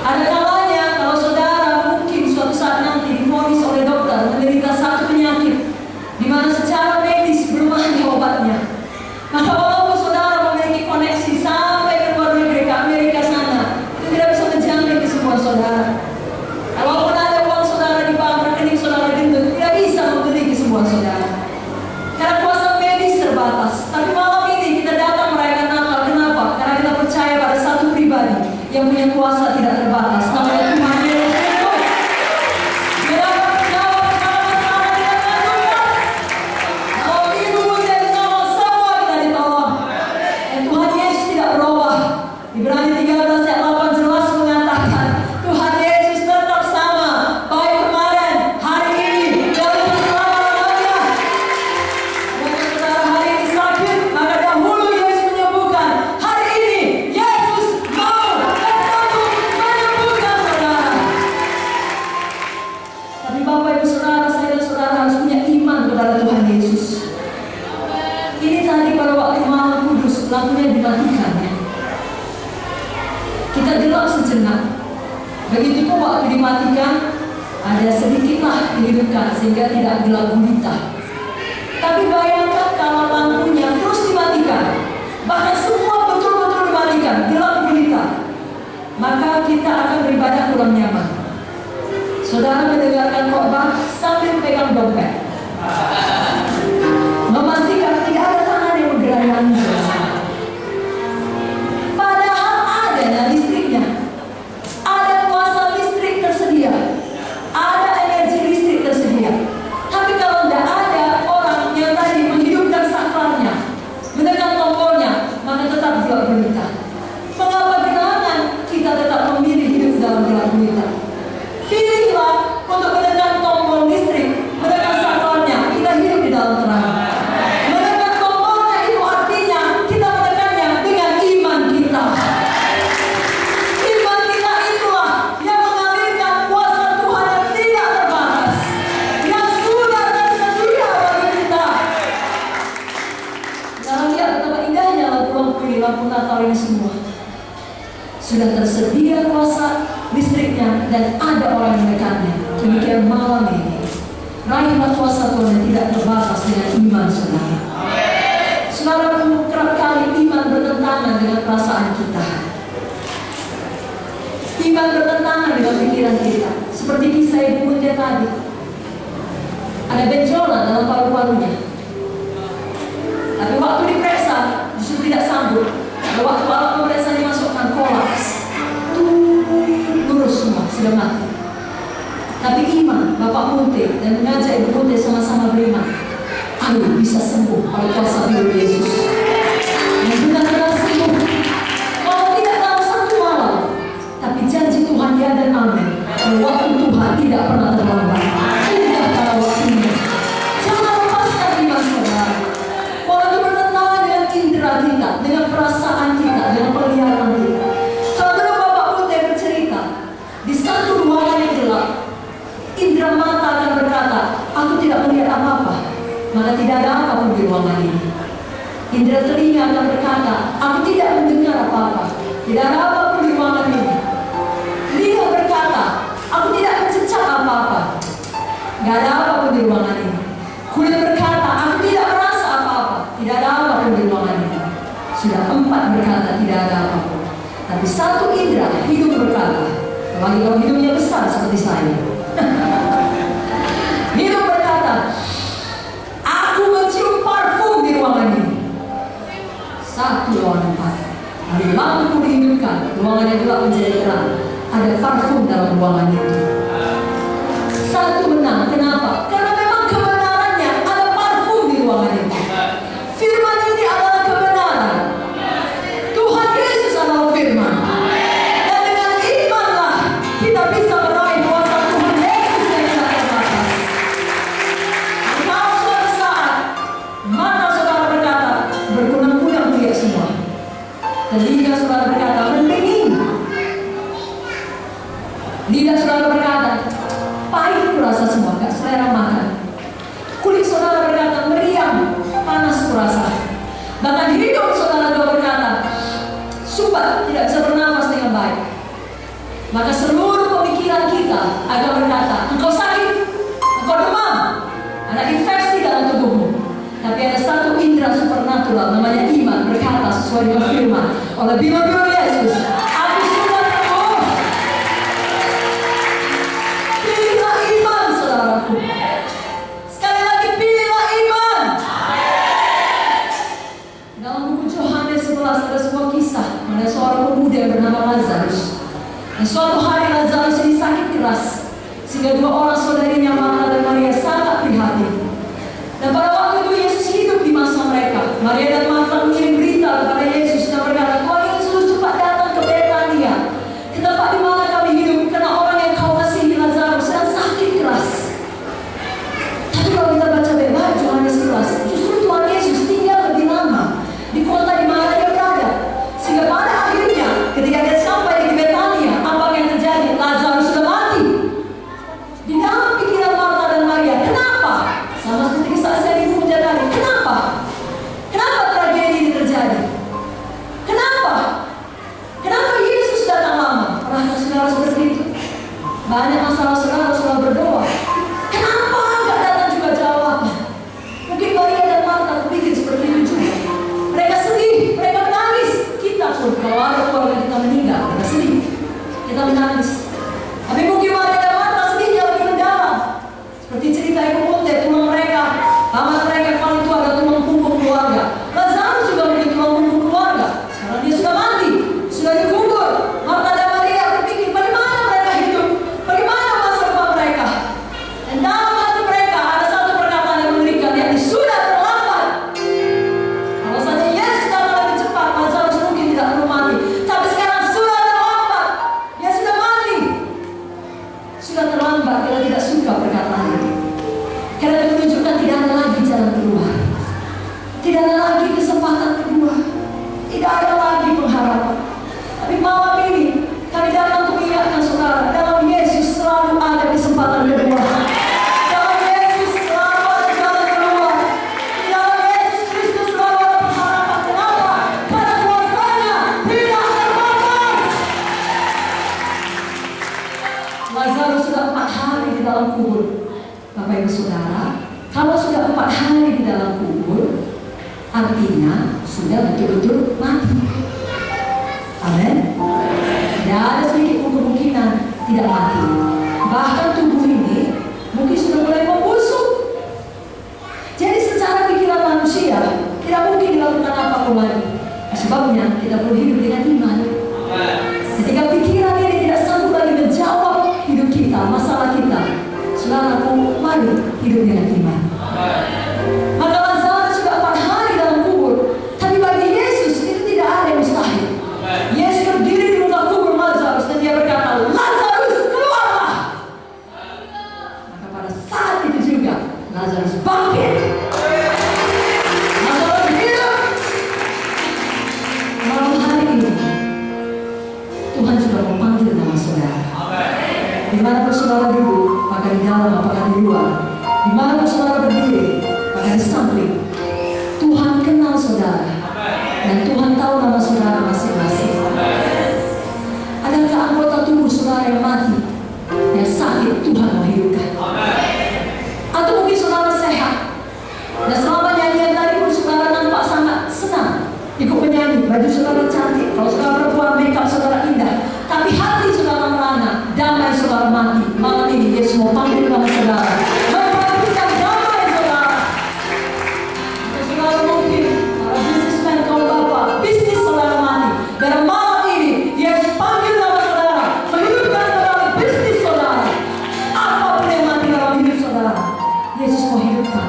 Ada kalanya kalau saudara mungkin suatu saat nanti divonis oleh dokter menderita satu penyakit, di mana secara medis belum ada obatnya, maka walaupun saudara memiliki koneksi sampai ke luar negeri ke Amerika Bapak Ibu Saudara, saya dan saudara harus punya iman kepada Tuhan Yesus. Ini tadi pada waktu malam kudus, lampunya dimatikan ya. Kita gelap sejenak. Begitu pun waktu dimatikan, ada sedikitlah dihidupkan sehingga tidak gelap gulita. Tapi bayangkan kalau lampunya terus dimatikan, bahkan semua betul-betul dimatikan, gelap gulita, maka kita akan beribadah kurang nyaman. Saudara mendengarkan khotbah sambil pegang dompet, memastikan tidak ada tangan yang menggerakkan. Padahal ada listriknya, ada kuasa listrik tersedia, ada energi listrik tersedia. Tapi kalau tidak ada orang yang tadi menghidupkan saklarnya, menekan tombolnya, maka tetap gelap gulita. Mengapa gerangan kita tetap memilih hidup dalam gelap gulita? Pilihlah untuk menekan tombol listrik, menekan saklarnya, kita hidup di dalam terang. Menekan tombolnya itu artinya kita menekannya dengan iman kita. Iman kita itulah yang mengalirkan kuasa Tuhan yang tidak terbatas, yang sudah tersedia bagi kita. Jangan lihat betapa indahnya lampu-lampu ini, lampu Natal ini semua. Sudah tersedia kuasa listriknya dan ada orang yang menekannya. Demikian malam ini, raihlah kuasa Tuhan yang tidak terbatas dengan iman saudara. Saudara, kerap kali iman bertentangan dengan perasaan kita. Iman bertentangan dengan pikiran kita. Seperti kisah Ibu Munte tadi, ada benjolan dalam paru-parunya. Tapi waktu diperiksa justru tidak sanggup. Waktu alat pemeriksaan dimasukkan kolaps, lurus semua, sudah mati. Tapi iman Bapak Munte dan mengajak Ibu Munte sama-sama beriman, ayo bisa sembuh oleh kuasa biru Yesus. Yang benar-benar sembuh. Kalau tidak dalam satu malam, tapi janji Tuhan ya dan amin. Waktu Tuhan tidak pernah terlambat. Indah pada waktunya. Jangan lepaskan iman saudara. Walau bertentangan dengan indera kita, dengan perasaan kita, dengan penglihatan kita. Kalau dulu Bapak Munte bercerita, di satu ruangan yang gelap, indera mata akan berkata, aku tidak melihat apa-apa, maka tidak ada apapun di ruangan ini. Indera telinga akan berkata, aku tidak mendengar apa-apa, tidak ada apapun di ruangan ini. Lidah berkata, aku tidak mencecah apa-apa, tidak ada apapun di ruangan ini. Kulit berkata, aku tidak merasa apa-apa, tidak ada apapun di ruangan ini. Sudah 4 berkata tidak ada apapun. Tapi satu indera, hidung berkata, apalagi kalau hidungnya besar seperti saya. Hidung berkata, aku mencium parfum di ruangan ini. 1, 2, 4. Lalu lampu dihidupkan, ruangan yang gelap menjadi terang. Ada parfum dalam ruangan itu. 1 menang, kenapa? Karena memang kebenarannya ada parfum di ruangan itu. Firman ini adalah kebenaran. Tuhan Yesus adalah firman. Dan dengan imanlah kita bisa meraih kuasa Tuhan Yesus yang tidak terbatas. Kalau suatu saat mata saudara berkata berkunang-kunang melihat semua, telinga saudara berkata mendingin, lidah saudara berkata pahit kurasa semua, gak selera makan. Kulit saudara berkata meriang, panas kurasa. Bahkan hidung saudara berkata sumbat, tidak bisa bernafas dengan baik. Maka seluruh pemikiran kita akan berkata, engkau sakit, engkau demam, ada infeksi dalam tubuhmu. Tapi ada satu indera supernatural namanya iman berkata sesuai dengan firman, oleh biru-biru Yesus, aku sudah sembuh. Pilihlah iman saudaraku. Sekali lagi pilihlah iman. Dalam buku Yohanes 11 ada sebuah kisah, ada seorang pemuda yang bernama Lazarus. Dan suatu hari Lazarus ini sakit keras, sehingga 2 orang saudarinya Marta dan Maria sangat prihatin. Dan pada waktu itu Yesus hidup di masa mereka. Maria dan Marta mengirim berita kepada Yesus dan berkata, Tuhan Yesus cepat datang ke Bapak Ibu Saudara, kalau sudah 4 hari di dalam kubur, artinya sudah betul-betul mati. Amin. Tidak ada sedikit pun kemungkinan tidak mati. Bahkan tubuh ini mungkin sudah mulai membusuk. Jadi secara pikiran manusia tidak mungkin dilakukan apa-apa lagi. Sebabnya kita perlu hidup dengan iman. Ketika pikiran ini tidak sanggup lagi menjawab hidup kita, masalah kita, saudaraku, mari hidup dengan iman. Maka Lazarus sudah 4 hari dalam kubur, tapi bagi Yesus itu tidak ada yang mustahil. Yesus berdiri di muka kubur Lazarus dan dia berkata, Lazarus keluarlah. Maka pada saat itu juga Lazarus bangkit. Lazarus hidup. Malam hari ini Tuhan sudah memanggil nama saudara. Dimanapun saudara duduk, apakah di dalam, apakah di luar, dimanapun saudara berdiri, apakah di samping, Tuhan kenal saudara. Dan Tuhan tahu nama saudara masing-masing. Adakah anggota tubuh saudara yang mati, yang sakit, Tuhan menghidupkan? Atau mungkin saudara sehat, dan selama nyanyian tadi pun saudara nampak sangat senang ikut menyanyi, baju saudara cantik, kalau saudara perempuan makeup saudara indah, tapi hati saudara merana, damai saudara mati. Malam ini Yesus mau panggil nama saudara, membangkitkan damai saudara. Jika saudara mungkin para bisnismen, kaum bapak, bisnis saudara mati, dan malam ini Yesus panggil nama saudara, menghidupkan saudara, bisnis saudara, apapun yang mati dalam hidup saudara, Yesus mau hidupkan.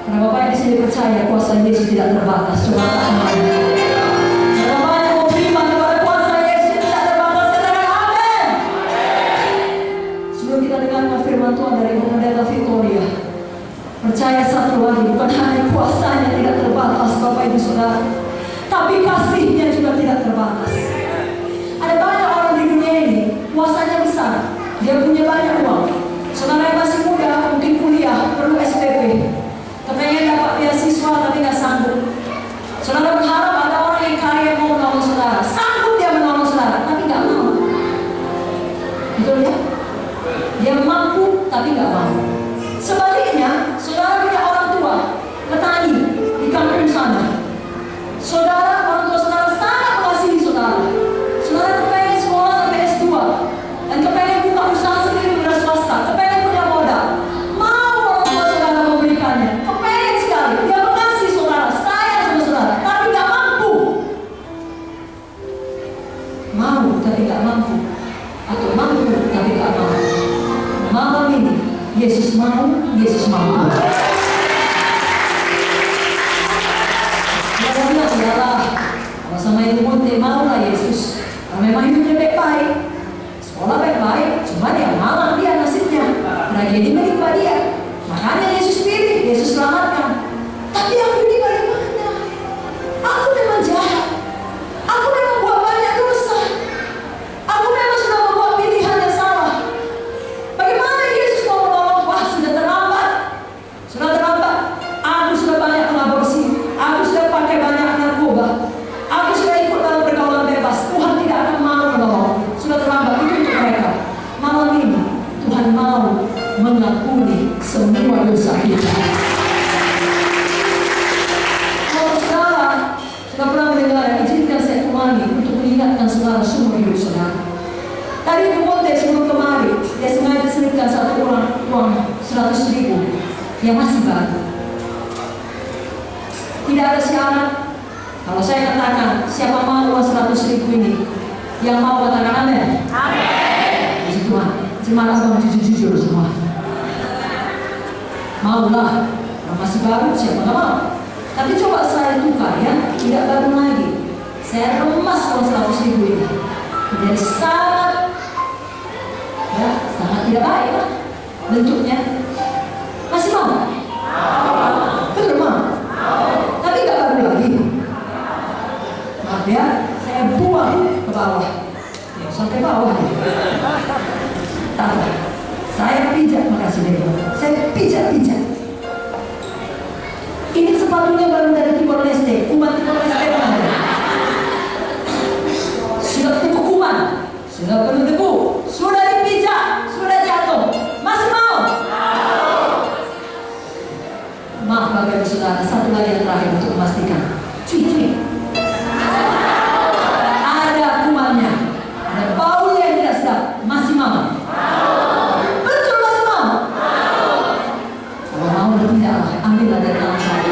Karena Bapak di sini percaya kuasa Yesus tidak terbatas. Coba tak Bapak yang mau beriman kepada kuasa Yesus tidak terbatas, katakan amin. Sebelum kita dengar firman Tuhan dari Pendeta Victoria, percaya satu lagi, bukan hanya kuasanya tidak terbatas Bapak Ibu Saudara, tapi kasihnya juga tidak terbatas. Ada banyak orang di dunia ini kuasanya besar, dia punya banyak uang. Saudara yang masih muda mungkin kuliah perlu SPP, kepengen dapat beasiswa tapi nggak sanggup. Saudara berharap ada orang yang kaya mau menolong saudara, sanggup dia menolong saudara, tapi nggak mau. Betul ya? Dia mampu tapi nggak mau. Sebaliknya, saudara punya orang tua petani di kampung sana. Saudara, orang tua saudara sangat mengasihi saudara. Saudara kepengen sekolah sampai S2 dan kepengen buka usaha sendiri wira swasta, kepengen punya modal. Mau orang tua saudara memberikannya, kepengen sekali. Dia mengasihi saudara, sayang sama saudara, tapi nggak mampu. Mau tapi nggak mampu, atau mampu tapi nggak mau. Malam ini Yesus mau, Yesus mampu. Dia bilang, saudara, kalau sama ibu Monte maulah Yesus. Kalau memang hidupnya baik-baik, sekolah baik-baik, cuma dia malam dia nasibnya tragedi menimpa dia. Makanya Yesus pilih, Yesus selamatkan. Tapi aku ini bagaimana? Aku memang jahat. Aku memang buat banyak dosa. Aku memang sudah membuat pilihan yang salah. Bagaimana Yesus mau menolong? Wah, sudah terlambat. Sudah terlambat. Aku sudah banyak mengaborsi. Aku sudah pakai banyak narkoba. Aku sudah ikut dalam pergaulan bebas. Tuhan tidak akan mau menolong. Sudah terlambat itu untuk mereka. Malam ini Tuhan mau mengampuni semua dosa kita. Kalau saudara sudah pernah mendengar, izinkan saya ulangi untuk mengingatkan saudara semua hidup saudara. Tadi Ibu Monte sebelum kemari, dia sengaja selipkan satu orang uang 100.000 yang masih baru. Tidak ada syarat. Kalau saya katakan, siapa mau uang 100.000 ini? Yang mau katakan amin. Amin. Puji Tuhan. Terima kasih jujur-jujur semua. Maulah, yang masih baru siapa nggak mau. Tapi coba saya tukar ya, tidak baru lagi. Saya remas uang 100.000 ini. Menjadi sangat tidak baik lah bentuknya. Masih mau? Betul mau? Tapi nggak baru lagi. Maaf ya, saya buang ke bawah. Ya, sampai bawah ya. Saya pijat, makasih Dewa. Saya pijat. Ini sepatunya baru dari Timor Leste. Umat Timor Leste mana? Sudah penuh kuman, sudah penuh debu, sudah dipijak, sudah jatuh. Masih mau? saudara, satu lagi yang terakhir untuk memastikan. Cuy. Ada kumannya. Ada bau yang tidak sedap. Masih mau? Betul masih mau? Kalau mau bertindak, ambillah dari tangan saya.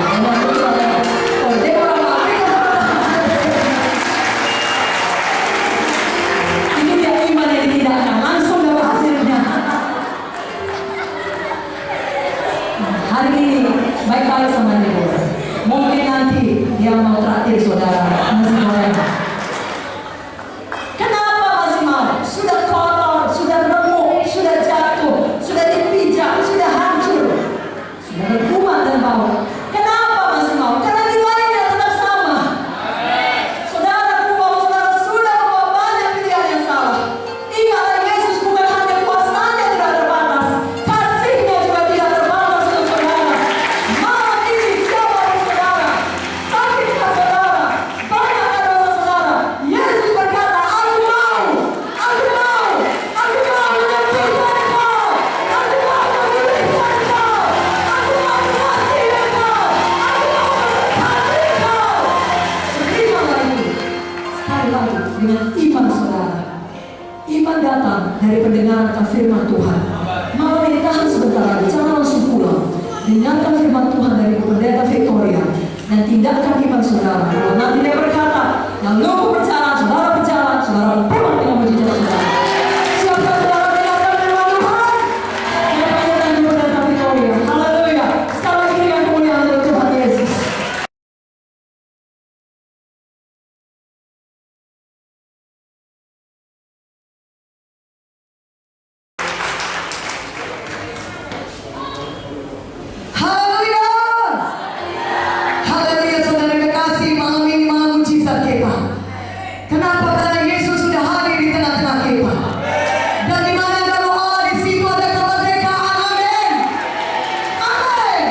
Oh, dia orang ambil. Ini dia iman yang ditidakkan. Langsung dapat hasilnya. Hari ini baik-baik sama dia. Mungkin nanti dia mau traktir saudara nasi goreng. Kenapa masih mau? Sudah kotor, sudah remuk, sudah jatuh, sudah dipijak, sudah hancur, sudah berkuman dan bau. Kenapa masih mau? Karena nilainya tetap sama. Saudara, saudara sudah membawa banyak pilihan yang salah. Ingatlah, Yesus bukan hanya kuasanya tidak terbatas, kasihnya juga tidak terbatas untuk saudara. Malam ini siapa di saudara? Sakitkah saudara? Banyakkah dosa saudara? Yesus berkata, aku mau menyembuhkan engkau, aku mau memulihkan engkau, aku mau mengasihi engkau, aku mau memberkati engkau. Terimalah itu. Sekali lagi dengan iman saudara. Iman datang dari pendengaran akan firman Tuhan. Malam ini tahan sebentar lagi, jangan langsung pulang. Dengarkan firman Tuhan dari Pendeta Victoria dan tindakan iman saudara. Kalau nanti dia berkata, lalu berjalan, saudara pulang dengan mujizat saudara. Siapkan saudara dengarkan firman Tuhan. Yang panjang di Pendeta Victoria. Haleluya. Sekali lagi dengan kemuliaan dari Tuhan Yesus. Haleluya. Haleluya saudara kekasih, malam ini malam mujizat kita. Kenapa? Karena Yesus sudah hadir di tengah-tengah kita. Dan di mana ada roh Allah, di situ ada kemerdekaan. Amin. Amin.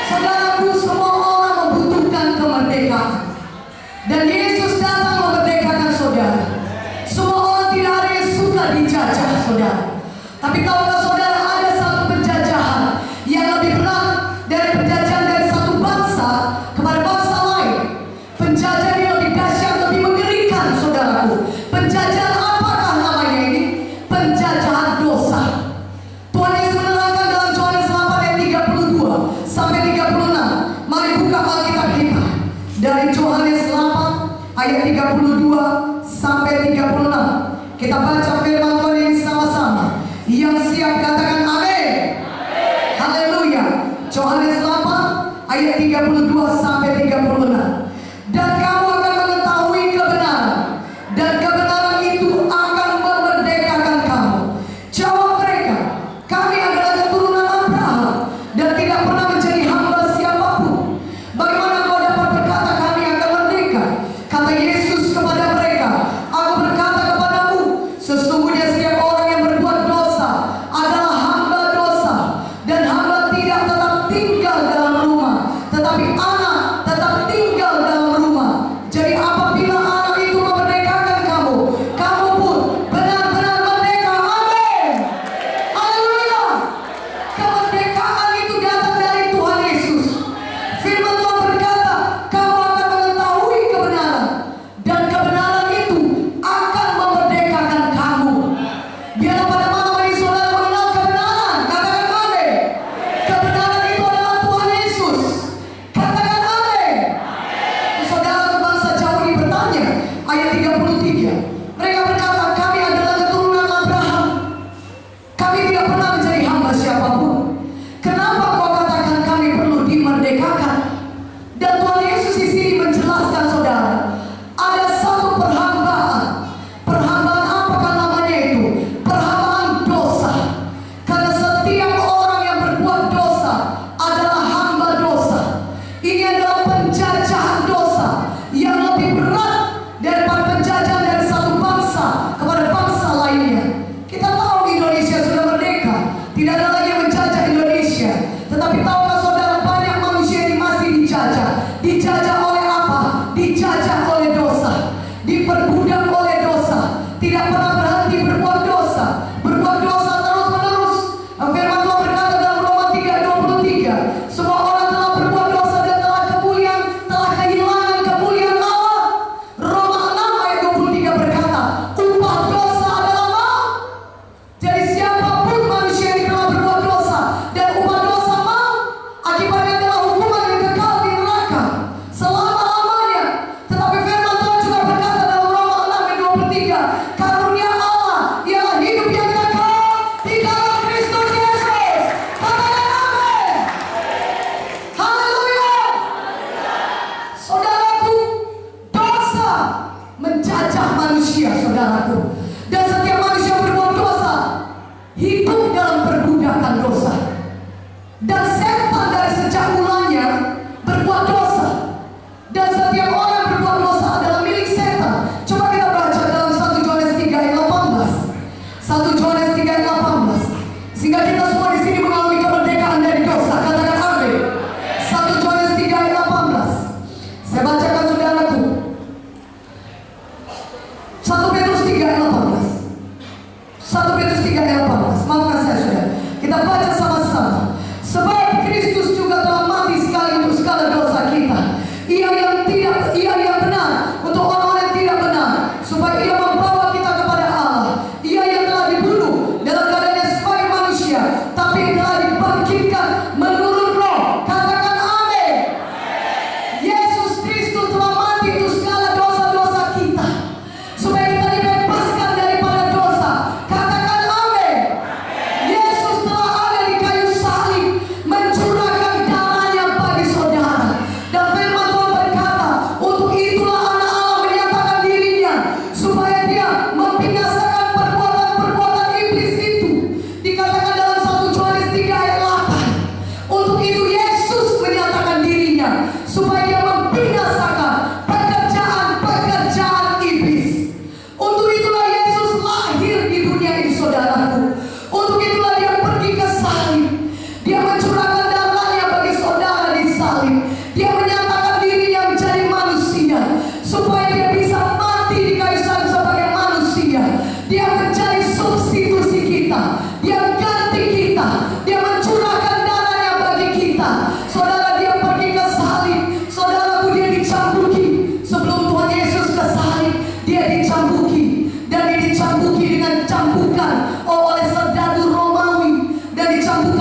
Saudaraku, semua orang membutuhkan kemerdekaan. Dan Yesus datang memerdekakan saudara. Semua orang tidak ada yang suka dijajah saudara. Tapi tahukah saudara, ada satu penjajahan yang lebih berat dari penjajahan dari satu bangsa kepada bangsa lain. Penjajahan yang lebih dahsyat, lebih mengerikan saudaraku. Penjajahan apakah namanya ini? Penjajahan dosa. Tuhan Yesus menerangkan dalam Yohanes 8 ayat 32 sampai 36. Mari buka Alkitab kita dari Yohanes 8 ayat 32 sampai 36. Kita baca firman Tuhan ini sama-sama. Yang siap katakan amin. Haleluya. Yohanes 8 ayat 32 sampai 36. Dan kamu akan mengetahui kebenaran, dan kebenaran itu akan memerdekakan kamu. Jawab mereka, kami adalah keturunan Abraham dan tidak pernah menjadi hamba siapapun. Bagaimana kau dapat berkata kami akan merdeka? Kata Yesus kepada mereka, aku berkata kepadamu, sesungguhnya setiap orang yang berbuat dosa adalah hamba dosa. Dan hamba tidak tetap tinggal dalam rumah, tetapi anak tetap tinggal dalam rumah. Jadi apabila anak itu memerdekakan kamu, kamu pun benar-benar merdeka. Amin. Haleluya. Kemerdekaan itu datang dari Tuhan Yesus. Firman Tuhan berkata, kamu akan mengetahui kebenaran, dan kebenaran itu akan memerdekakan kamu. Biarlah pada malam ini saudara mengenal kebenaran. Katakan amin. Kebenaran itu adalah Tuhan Yesus. Katakan amin. Saudara bangsa jauh ini bertanya, ayat 33. Mereka berkata, kami adalah keturunan Abraham. Kami tidak pernah menjadi hamba siapapun. Kenapa kau katakan kami perlu dimerdekakan? Dan Tuhan Yesus di sini menjelaskan saudara, ada satu perhambaan. Perhambaan apakah namanya itu? Perhambaan dosa. Karena setiap orang yang berbuat dosa adalah hamba dosa. Ini adalah penjajahan dosa yang lebih berat daripada penjajahan dari satu bangsa kepada bangsa lainnya. Kita tahu Indonesia sudah merdeka, tidak ada lagi yang menjajah Indonesia. Tetapi tahukah saudara, banyak manusia yang masih dijajah. Dijajah oleh apa? Dijajah oleh dosa, diperbudak oleh dosa, tidak pernah berhenti berbuat dosa terus menerus. Firman Tuhan berkata dalam Roma 3:23, semua orang telah berbuat dosa dan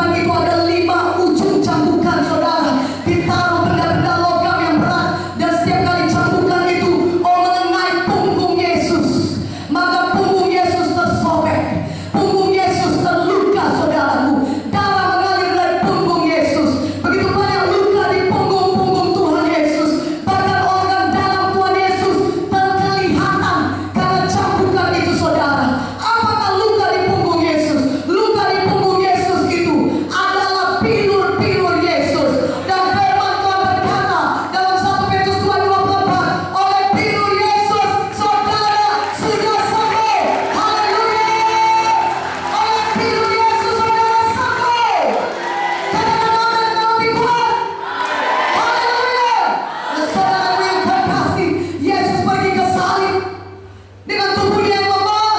cambukan itu ada 5 ujung cambukan, saudara. Ditaruh benda-benda logam yang berat, dan setiap kali cambukan itu mengenai punggung Yesus, maka punggung Yesus tersobek, punggung Yesus terluka, saudaraku. Darah mengalir dari punggung Yesus. Begitu banyak luka di punggung Tuhan Yesus. Bahkan organ dalam Tuhan Yesus terkelihatan karena cambukan itu, saudara. Apakah luka di punggung Yesus? Luka di punggung Yesus itu adalah pilur-pilur Yesus. Dan firman Tuhan berkata dalam 1 Petrus 2:24, oleh pilur Yesus saudara sudah sembuh. Haleluya. Oleh pilur Yesus saudara sembuh. Katakan amin yang lebih kuat. Haleluya. Dan saudaraku yang terkasih, Yesus pergi ke salib dengan tubuhnya yang lemah.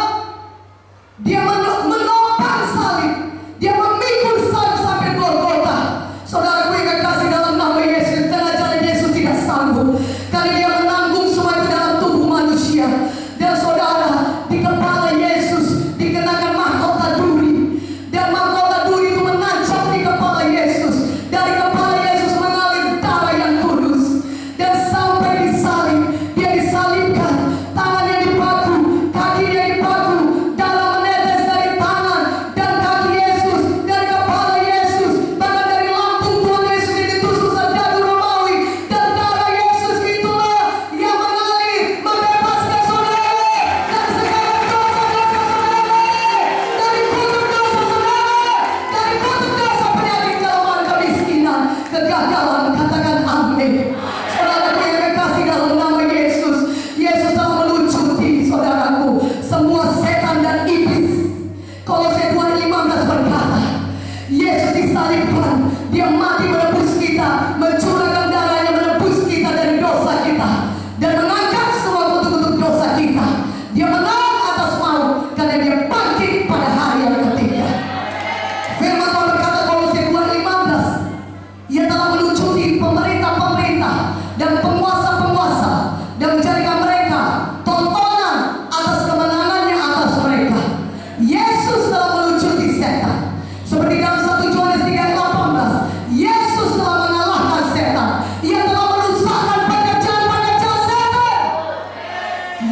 Dia menopang salib, dia memikul salib sampai Golgota. Saudaraku yang kekasih, dalam nama Yesus, karena jalan Yesus tidak sanggup, karena dia menanggung semua itu dalam tubuh manusia. Dan saudara, di kepala Yesus dikenakan mahkota duri, dan mahkota duri itu menancap di kepala Yesus. Dari kepala Yesus mengalir darah yang kudus, dan sampai disalib, dia disalibkan, tangannya dipaku, kakinya dipaku, darah menetes dari tangan dan kaki Yesus, dari kepala Yesus, bahkan dari lambung Tuhan Yesus yang ditusuk senjata Romawi, dan darah Yesus itulah yang mengalir membebaskan saudara dari segala dosa-dosa saudara, dari kutuk dosa saudara, dari kutuk dosa penyakit, kelemahan, kemiskinan, kegagalan. Katakan amin. Saudaraku yang kekasih, dalam nama Yesus, Yesus telah melucuti, saudaraku, semua setan dan iblis. Kolose 2:15 berkata, Yesus disalibkan, dia mati menebus kita, mencurahkan darahnya menebus kita dari dosa kita, dan mengangkat semua kutuk-kutuk dosa kita. Dia menang atas maut karena dia bangkit pada hari yang ketiga. Firman Tuhan berkata, Kolose 2:15, ia telah melucuti pemerintah-pemerintah dan penguasa-penguasa, dan menjadikan mereka tontonan atas kemenangannya atas mereka. Yesus telah melucuti setan. Seperti dalam 1 Yohanes 3:18, Yesus telah mengalahkan setan. Ia telah merusakkan pekerjaan-pekerjaan setan.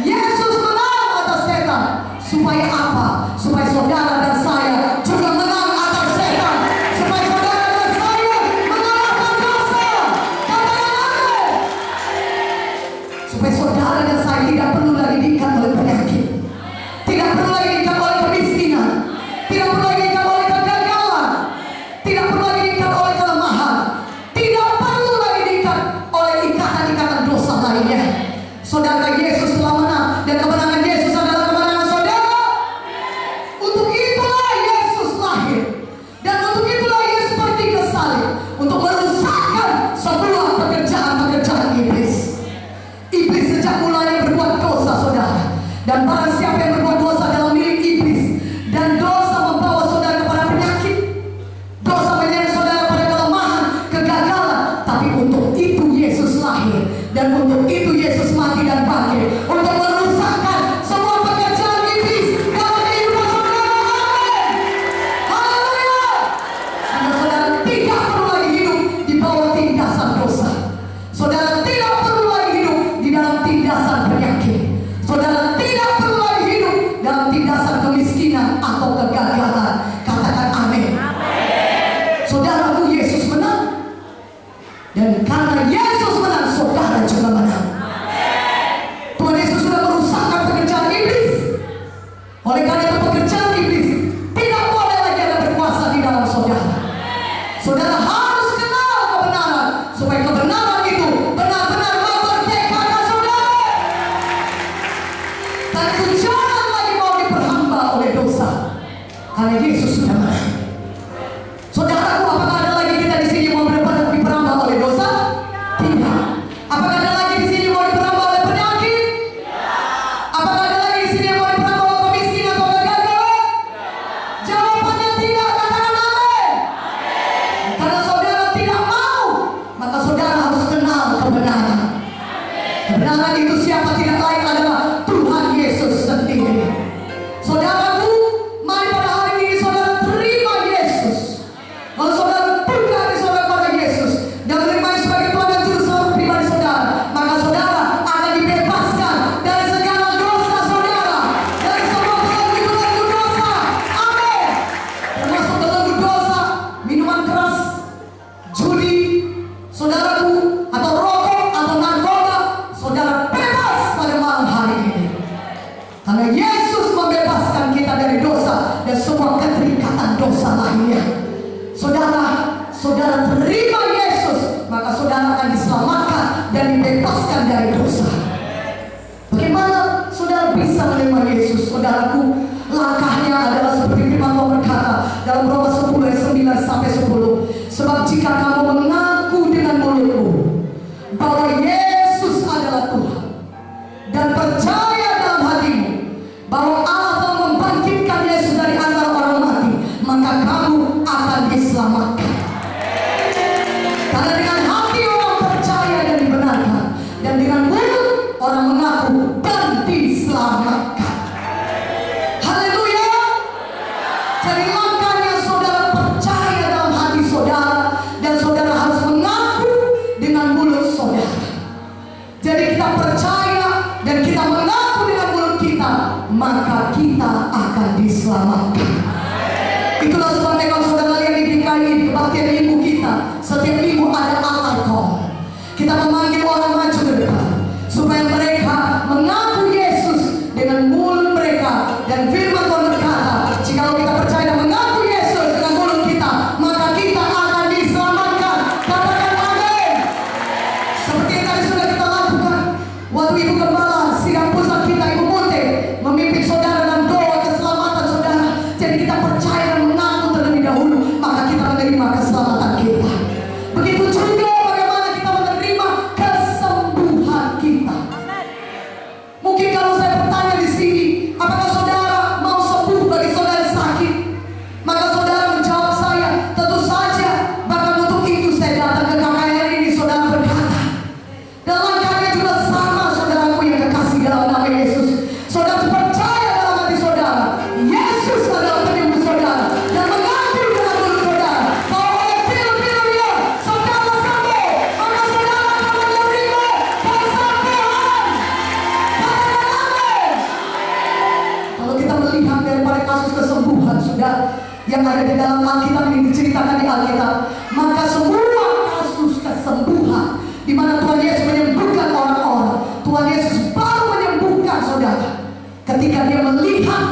Yesus menang atas setan. Supaya apa? Supaya saudara dan saya juga menang atas setan. Supaya saudara dan saya mengalahkan dosa. Katakan amin. Supaya saudara dan saya tidak perlu lagi diikat oleh penyakit, tidak perlu lagi diikat oleh kemiskinan, tidak perlu lagi diikat oleh kegagalan, tidak perlu lagi diikat oleh kelemahan, tidak perlu lagi diikat oleh ikatan-ikatan dosa lainnya. Saudara, Yesus telah menang, dan kemenangan Yesus adalah kemenangan saudara. Untuk itulah Yesus lahir, dan untuk itulah Yesus pergi ke salib, untuk merusakkan semua pekerjaan-pekerjaan iblis. Iblis sejak mulanya berbuat dosa, saudara, dan barang siapa yang berbuat dosa adalah milik iblis, dan dosa membawa saudara kepada penyakit, dosa menyeret saudara pada kelemahan, kegagalan. Tapi untuk itu Yesus lahir, dan untuk itu Yesus mati dan bangkit, untuk merusakkan semua pekerjaan iblis dalam kehidupan saudara. Amin. Haleluya. Sehingga saudara tidak perlu lagi hidup di bawah tindasan dosa. Saudara tidak perlu lagi hidup di dalam tindasan penyakit. Saudara tidak perlu lagi hidup dalam tindasan kemiskinan atau kegagalan. Katakan amin. Saudaraku, Yesus menang, dan karena Yesus menang, saudara juga menang. Tuhan Yesus sudah merusakkan pekerjaan iblis. Oleh karena itu, pekerjaan iblis tidak boleh lagi ada berkuasa di dalam saudara. Saudara harus kenal kebenaran, supaya kebenaran itu benar-benar memerdekakan saudara. Dan itu jangan lagi mau diperhamba oleh dosa, karena Yesus sudah menang. Saudaraku, apakah ada lagi kita di sini mau diperhamba oleh dosa? Tidak. Apakah ada lagi di sini mau diperhamba oleh penyakit? Apakah ada lagi di sini yang mau diperhamba oleh kemiskinan atau kegagalan? Jawabannya tidak. Katakan amin. Karena saudara tidak mau, maka saudara harus kenal kebenaran. Kebenaran itu siapa? Tidak lain adalah Tuhan Yesus sendiri. Saudaraku, mari pada hari ini saudara terima Yesus saudara terima Yesus, maka saudara akan diselamatkan dan dibebaskan dari dosa. Bagaimana saudara bisa menerima Yesus? Saudaraku, langkahnya adalah seperti firman Tuhan berkata dalam Roma 10 ayat 9 sampai 10. Sebab jika kamu mengaku dengan mulutmu bahwa Yesus adalah Tuhan dan percaya dalam hatimu bahwa Allah telah membangkitkan Yesus dari antara orang mati, maka kamu akan diselamatkan. Karena dengan hati orang percaya dan dibenarkan, dan dengan mulut orang mengaku dan diselamatkan. Haleluya. Jadi langkahnya saudara percaya dalam hati saudara, dan saudara harus mengaku dengan mulut saudara. Jadi kita percaya dan kita mengaku dengan mulut kita, maka kita akan diselamatkan. Itulah sebabnya kalau saudara lihat di DKI kebaktian ibu kita, setiap ibu ada altar call. Kita memanggil orang maju ke depan supaya mereka mengaku Yesus dengan mulut mereka, dan firman Tuhan berkata, jika kita percaya dan mengaku Yesus dengan mulut kita, maka kita akan diselamatkan. Katakan amin. Seperti yang tadi sudah kita lakukan waktu Ibu Gembala sidang pusat kita, Ibu Munte, memimpin saudara dalam doa keselamatan saudara. Jadi kita percaya dan mengaku terlebih dahulu, maka kita menerima keselamatan kita. Begitu juga bagaimana kita menerima kesembuhan kita. Mungkin kalau saya bertanya di sini, apakah saudara mau sembuh bagi saudara sakit? Maka saudara menjawab saya, tentu saja. Bahkan untuk itu saya datang ke KKR ini, saudara berkata. Dan langkahnya juga sama, saudaraku yang kekasih dalam nama Yesus. Saudara percaya dalam hati saudara, Yesus adalah penyembuh saudara, dan mengaku dengan mulut saudara bahwa oleh firman-Nya saudara sembuh, maka saudara akan menerima kesembuhan. Katakan amin. Kalau kita melihat daripada kasus kesembuhan sudah yang ada di dalam Alkitab ini diceritakan di Alkitab, maka semua kasus kesembuhan di mana Tuhan Yesus menyembuhkan orang-orang, Tuhan Yesus baru menyembuhkan saudara ketika dia melihat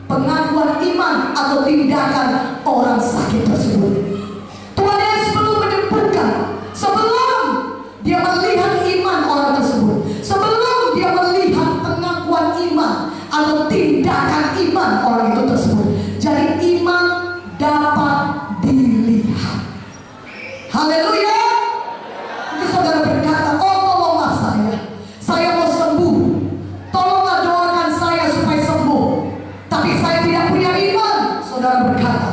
pengakuan iman atau tindakan orang sakit tersebut. Tuhan Yesus belum menyembuhkan sebelum dia melihat iman orang tersebut, sebelum dia melihat pengakuan iman atau tindakan iman orang itu tersebut. Jadi iman dapat dilihat. Haleluya. Mungkin saudara berkata, oh tolonglah saya mau sembuh, tolonglah doakan saya supaya sembuh, tapi saya tidak punya iman. Saudara berkata,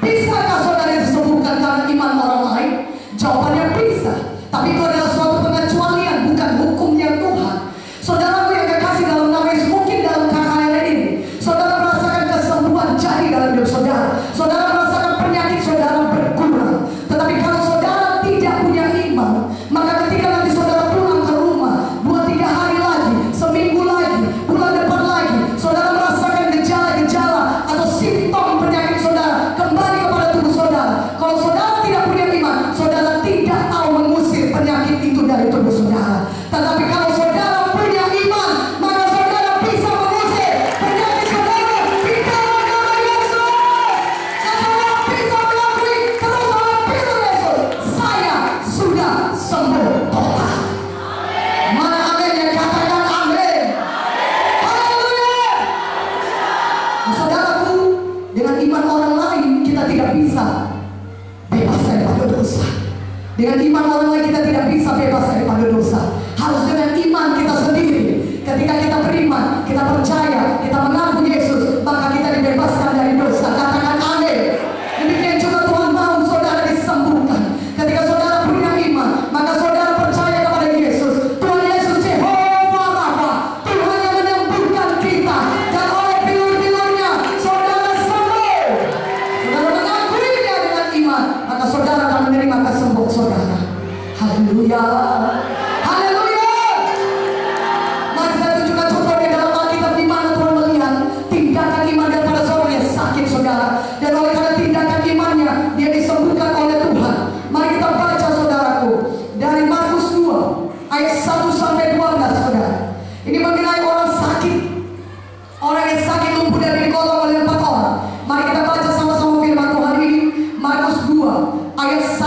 bisakah saudara disembuhkan karena iman orang lain? Jawabannya bisa, tapi itu adalah suatu pengecualian, bukan hukumnya Tuhan. Saudaraku yang kekasih dalam nama Yesus, mungkin dalam KKR ini saudara merasakan kesembuhan jadi dalam hidup saudara. Saudara merasakan penyakit saudara berkurang. Tetapi kalau saudara tidak punya iman, maka ketika nanti saudara pulang ke rumah 2-3 hari lagi, seminggu lagi, bulan depan lagi, saudara merasakan gejala-gejala atau simptom penyakit saudara kembali kepada tubuh saudara. Kalau saudara tidak punya iman, saudara tidak tahu mengusir penyakit itu dari tubuh saudara. Tetapi kalau saudara punya iman, maka saudara bisa mengusir penyakit saudara di dalam nama Yesus. Dan saudara bisa mengakui terus oleh firman Yesus, saya sudah sembuh total. Mana amin yang katakan amin? Haleluya. Nah, saudaraku, dengan iman orang lain kita tidak bisa bebas daripada dosa. Dengan iman orang lain kita tidak bisa bebas daripada dosa. Harus dengan iman kita sendiri. Ketika kita beriman, kita percaya, kita mengaku Yesus, maka kita dibebaskan dari dosa. Katakan amin. Demikian juga Tuhan mau saudara disembuhkan. Ketika saudara punya iman, maka saudara percaya kepada Yesus. Tuhan Yesus Jehovah Rafa, Tuhan yang menyembuhkan kita, dan oleh bilur-bilurnya saudara sembuh. Saudara mengakuinya dengan iman, maka saudara akan menerima kesembuhan saudara. Haleluya. Haleluya. Mari saya tunjukkan contoh di dalam Alkitab di mana Tuhan melihat tindakan iman daripada seorang yang sakit saudara, dan oleh karena tindakan imannya dia disembuhkan oleh Tuhan. Mari kita baca saudaraku dari Markus 2 ayat 1 sampai 12 saudara. Ini mengenai orang sakit, orang yang sakit lumpuh dan digotong oleh 4 orang. Mari kita baca sama-sama firman Tuhan ini, Markus 2 ayat 1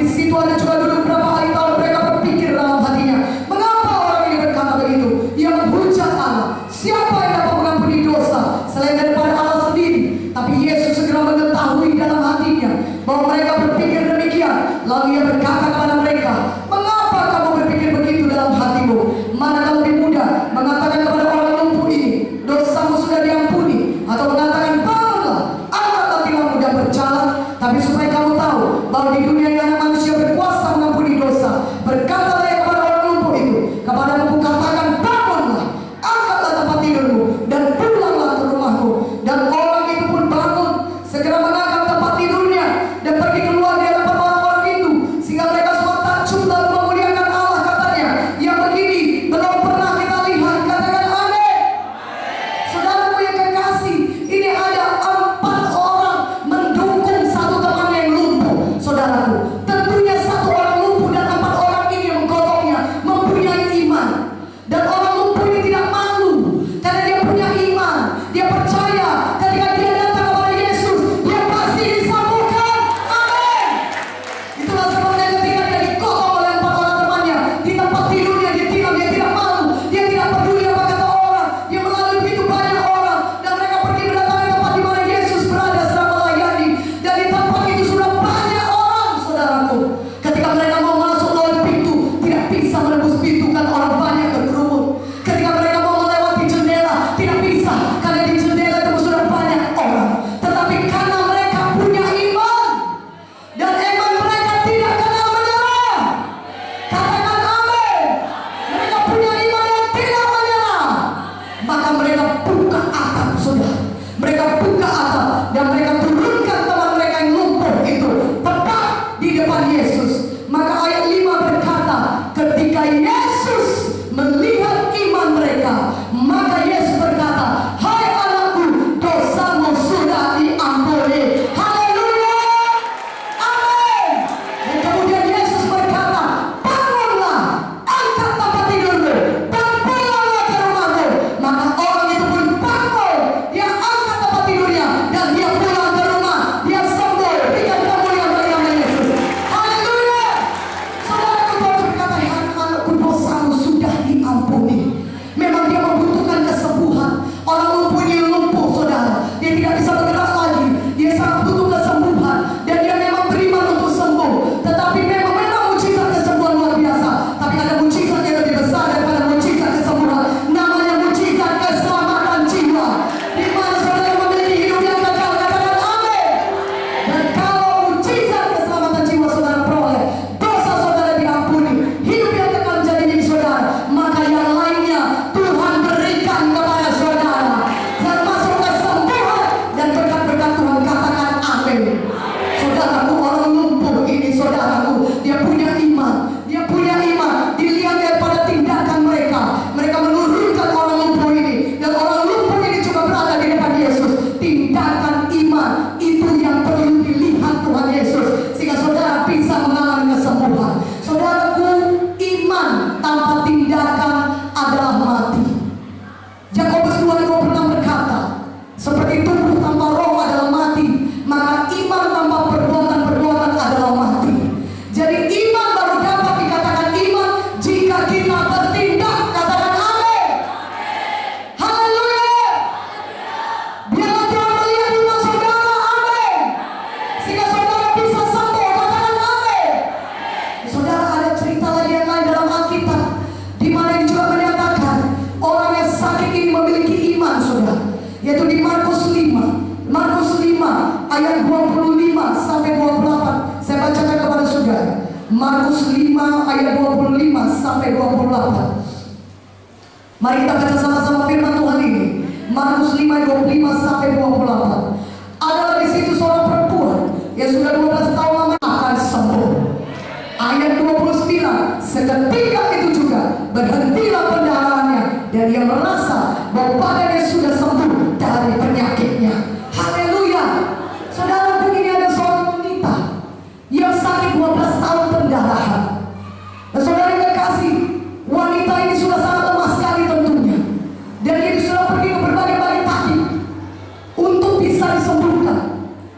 situ ada juga duduk berapa hari tahun mereka berpikir dalam hatinya, mengapa orang ini berkata begitu? Ia menghujat Allah. Siapa yang dapat mengampuni dosa selain daripada Allah sendiri? Tapi Yesus segera mengetahui dalam hatinya bahwa mereka berpikir demikian. Lalu ia berkata kepada mereka, mengapa kamu berpikir begitu dalam hatimu? Manakah lebih mudah mengatakan kepada orang lumpuh ini, dosamu sudah diampuni, atau mengatakan, bangunlah, angkatlah tilammu dan berjalan? Tapi supaya kamu tahu bahwa di dunia ini anak manusia berkuasa mengampuni dosa, berkatalah ia kepada orang lumpuh itu, kepadamu kukatakan, bangunlah, angkatlah tempat tidurmu dan pulanglah ke rumahmu. Dan orang itu pun bangun, segera mengangkat tempat tidurnya dan pergi keluar di hadapan orang-orang itu, sehingga mereka semua takjub lalu memuliakan Allah. Katanya, yang begini belum pernah kita lihat. Katakan amin. Saudaraku yang kekasih, ini ada 4 orang mendukung satu temannya yang lumpuh. Saudaraku, tentunya satu orang lumpuh dan 4 orang ini yang menggotongnya mempunyai iman. Dan orang lumpuh ini tidak malu karena dia punya iman. Dia percaya ketika dia datang kepada Yesus, dia pasti disembuhkan. Amin. Itulah sebabnya ketika dia digotong oleh 4 orang temannya di tempat tidurnya, dia tidak malu, dia tidak peduli apa kata orang. Dia melalui begitu banyak orang dan mereka pergi mendatangi tempat di mana Yesus berada sedang melayani. Dan di tempat itu sudah banyak orang, saudaraku. Ketika mereka mau masuk melalui pintu, tidak bisa menembus pintu karena orang banyak berkerumun. Ketika mereka mau melewati jendela, tidak bisa karena di jendela itu sudah banyak orang. Tetapi karena mereka punya iman, dan iman mereka tidak kenal menyerah. Katakan amin. Mereka punya iman yang tidak menyerah. Maka mereka buka atap, saudara. Mereka buka atap dan mereka turunkan teman mereka yang lumpuh itu tepat di depan Yesus. Maka ayat 5 berkata, ketika Yesus melihat iman mereka, maka Yesus berkata, hai anakku, dosamu sudah diampuni. Haleluya. Amin. Dan kemudian Yesus berkata, bangunlah, angkat tempat tidurmu dan pulanglah ke rumahmu. Maka orang itu pun bangun, dia angkat tempat tidurnya dan dia pulang ke rumah. Dia sembuh. Berikan kemuliaan bagi nama Yesus. Haleluya. Saudaraku, Tuhan berkata, hai anakku, dosamu sudah diampuni. Memang dia membutuhkan kesembuhan. Orang lumpuh ini lumpuh, saudara. Dia tidak bisa bergerak lagi. Dia sangat butuh kesembuhan dan dia memang beriman untuk sembuh. Tetapi memang mujizat kesembuhan luar biasa. Tapi ada mujizat yang lebih besar daripada mujizat kesembuhan. Namanya mujizat keselamatan jiwa. Di mana saudara memiliki hidup yang kekal. Katakan amin. Dan kalau mujizat keselamatan jiwa saudara peroleh, dosa saudara diampuni, hidup yang kekal menjadi milik saudara, maka yang lainnya Tuhan berikan kepada saudara, termasuk kesembuhan dan berkat-berkat Tuhan. Katakan amin. Saudaraku, orang lumpuh ini, saudaraku, dia punya iman. Dia punya iman. Dilihat daripada tindakan mereka. Mereka menurunkan orang lumpuh ini, dan orang lumpuh ini juga berada di depan Yesus. Tindakan iman itu yang perlu dilihat Tuhan Yesus, sehingga saudara bisa mengalami kesembuhan. Saudaraku, iman tanpa tindakan adalah mati. Yakobus 2:26 berkata, seperti tubuh tanpa roh adalah mati, maka iman tanpa perbuatan-perbuatan adalah mati. Jadi iman baru dapat dikatakan iman jika kita bertindak. Katakan amin. Haleluya. Biarlah Tuhan melihat iman saudara. Amin. Sehingga saudara bisa sembuh. Katakan amin. Saudara, ada cerita lagi yang lain dalam Alkitab, di mana yang juga menyatakan orang yang sakit ini memiliki iman, saudara. Yaitu di Markus 5. Markus 5 ayat 25 sampai 28. Saya bacakan kepada saudara. Markus 5 ayat 25 sampai 28. Mari kita baca sama-sama firman Tuhan ini. Markus 5 ayat 25 sampai 28. Ada di situ seorang perempuan yang sudah 12 tahun lama akan sembuh. Ayat 29. Seketika itu juga berhentilah pendarahannya dan dia merasa bahwa badannya sudah sembuh dari penyakitnya. Haleluya. Saudara, begini, ada seorang wanita yang sakit 12 tahun pendarahan. Dan saudara yang kekasih, wanita ini sudah sangat lemah sekali tentunya. Dan dia sudah pergi ke berbagai-bagai taktik untuk bisa disembuhkan.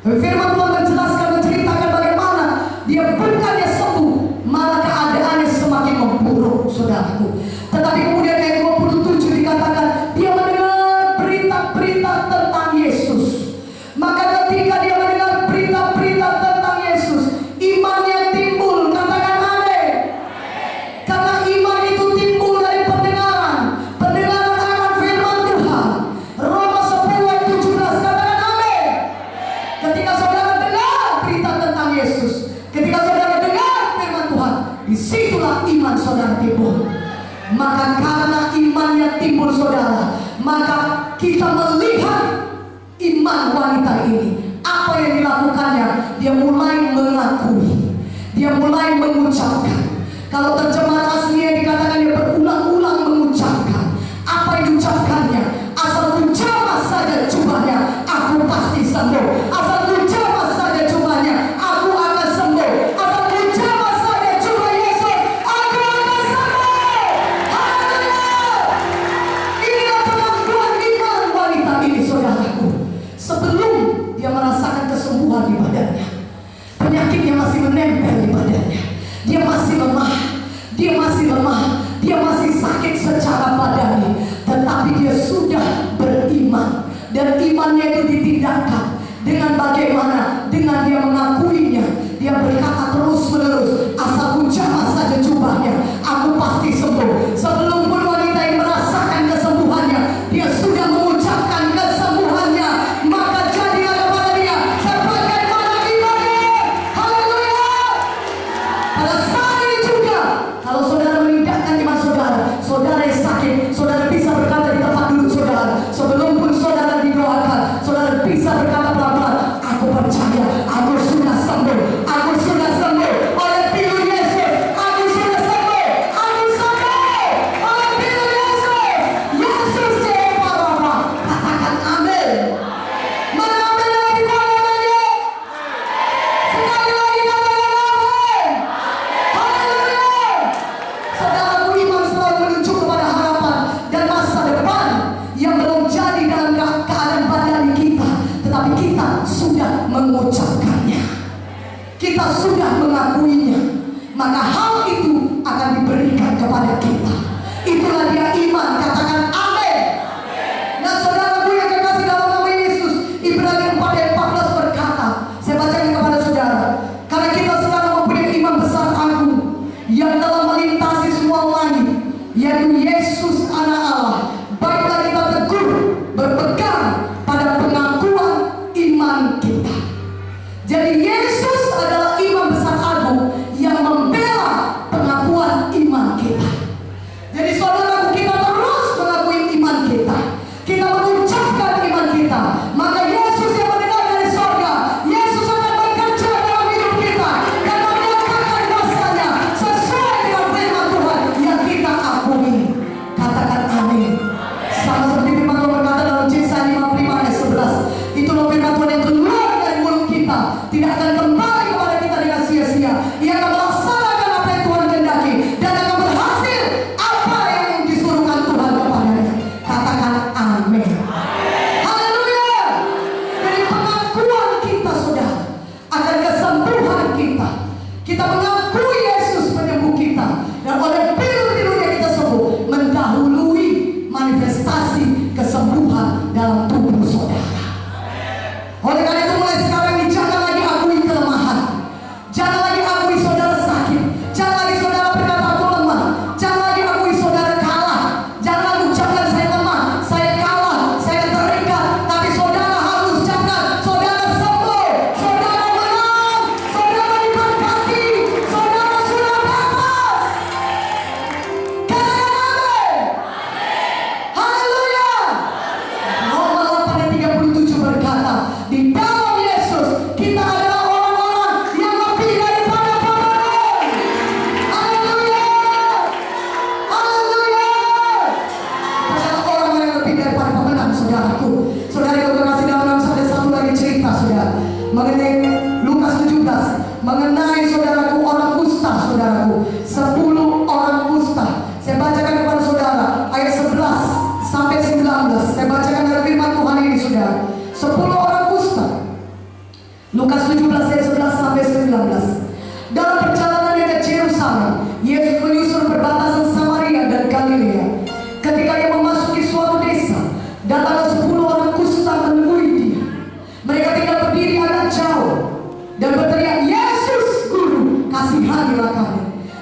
Firman Tuhan menjelaskan, menceritakan bagaimana dia bukannya sembuh Yesus. Ketika saudara dengar firman Tuhan, disitulah iman saudara timbul. Maka karena imannya timbul saudara, maka kita melihat iman wanita ini. Apa yang dilakukannya? Dia mulai mengakui, dia mulai mengucapkan. Kalau terjemahan aslinya dikatakan dia berulang-ulang mengucapkan. Apa yang diucapkannya? Asal ku jamah saja jubahnya, aku pasti sembuh. Asal ku jamah saja jubahnya, aku akan sembuh. Asal ku jamah saja jubah Yesus, aku akan sembuh. Haleluya! Inilah pengakuan iman wanita ini, saudaraku. Sebelum dia merasakan kesembuhan di badannya, penyakitnya masih menempel di badannya. Dia masih lemah, dia masih lemah, dia masih sakit secara badani. Tetapi dia sudah beriman, dan imannya itu ditindakkan dengan bagaimana? Dengan dia mengakuinya. Dia berkata terus menerus, asal ku jamah saja jubahnya, aku pasti sembuh. Sebelum pun wanita yang merasakan kesembuhannya, dia sudah mengucapkan kesembuhannya. Maka jadilah kepada dia sebagaimana imannya. Haleluya! Pada saat ini juga, kalau saudara menindakkan iman saudara, saudara yang sakit, saudara bisa berkata di tempat duduk saudara. Sebelum pun saudara didoakan, saudara bisa berkata pelan-pelan, aku percaya, aku sudah sembuh, aku sudah sembuh oleh pilu Yesus, aku sudah sembuh, aku sembuh oleh pilu Yesus. Yesus Jehovah. Katakan amin. Mana amin yang di dalamnya? Sekali lagi katakan amin. Haleluya. Saudaraku, iman selalu menuju kepada harapan dan masa depan yang belum jadi dalam keadaan badani kita, tetapi kita sudah mengucapkannya, kita sudah mengakuinya, maka hal itu akan diberikan kepada kita. Itulah dia iman. Katakan amin. Nah, saudaraku yang kekasih dalam nama Yesus, Ibrani 4 ayat 14 berkata, saya bacakan kepada saudara, karena kita sekarang mempunyai iman besar agung yang telah melintasi semua langit, yaitu Yesus anak Allah. Baiklah kita teguh berpegang pada pengakuan iman kita. Jadi Yesus adalah iman besar agung yang membela pengakuan iman kita. Jadi saudaraku, kita terus mengakui iman kita, kita mengucapkan iman kita, maka Yesus yang mendengar dari sorga, Yesus akan bekerja dalam hidup kita dan menyatakan kuasanya sesuai dengan firman Tuhan yang kita akui. Katakan amin. Sama seperti firman Tuhan berkata dalam Yesaya 55 ayat 11, itulah firman Tuhan yang keluar dari mulut kita, tidak akan kembali kepada kita dengan sia-sia. Ia akan melaksanakan apa yang Tuhan kehendaki dan akan berhasil apa yang disuruhkan Tuhan kepadanya. Katakan amin. Haleluya. Dari pengakuan kita, saudara, akan kesembuhan kita. Kita mengakui Yesus penyembuh kita, dan oleh pilu-pilunya kita sembuh, mendahului manifestasi kesembuhan dalam tubuh saudara. Oleh karena itu, mulai sekarang ini jangan lagi akui kelemahan, jangan lagi akui saudara sakit, jangan lagi saudara berkata aku lemah, jangan lagi akui saudara kalah, jangan lagi ucapkan saya lemah, saya kalah, saya terikat. Tapi saudara harus ucapkan saudara sembuh, saudara menang, saudara diberkati, saudara sudah bebas. Katakan amin. Haleluya. Roma 8 ayat 37 berkata, di dalam Yesus kita adalah orang-orang yang lebih daripada pemenang. Haleluya. Haleluya. Kita adalah orang yang lebih daripada pemenang, saudaraku. Saudara yang kekasih dalam nama, sampai satu lagi cerita saudara mengenai Lukas 17, mengenai saudaraku orang kusta, saudaraku. 10 orang kusta. Saya bacakan kepada saudara ayat 11 sampai 19. Saya bacakan dari firman Tuhan ini, saudara. 10 orang kusta. Lukas 17 ayat 11 sampai 19. Dalam perjalanannya ke Yerusalem, Yesus menyusur perbatasan Samaria dan Galilea. Ketika ia memasuki suatu desa, datanglah 10 orang kusta menemui dia. Mereka tinggal berdiri agak jauh dan berteriak, Yesus Guru, kasihanilah kami.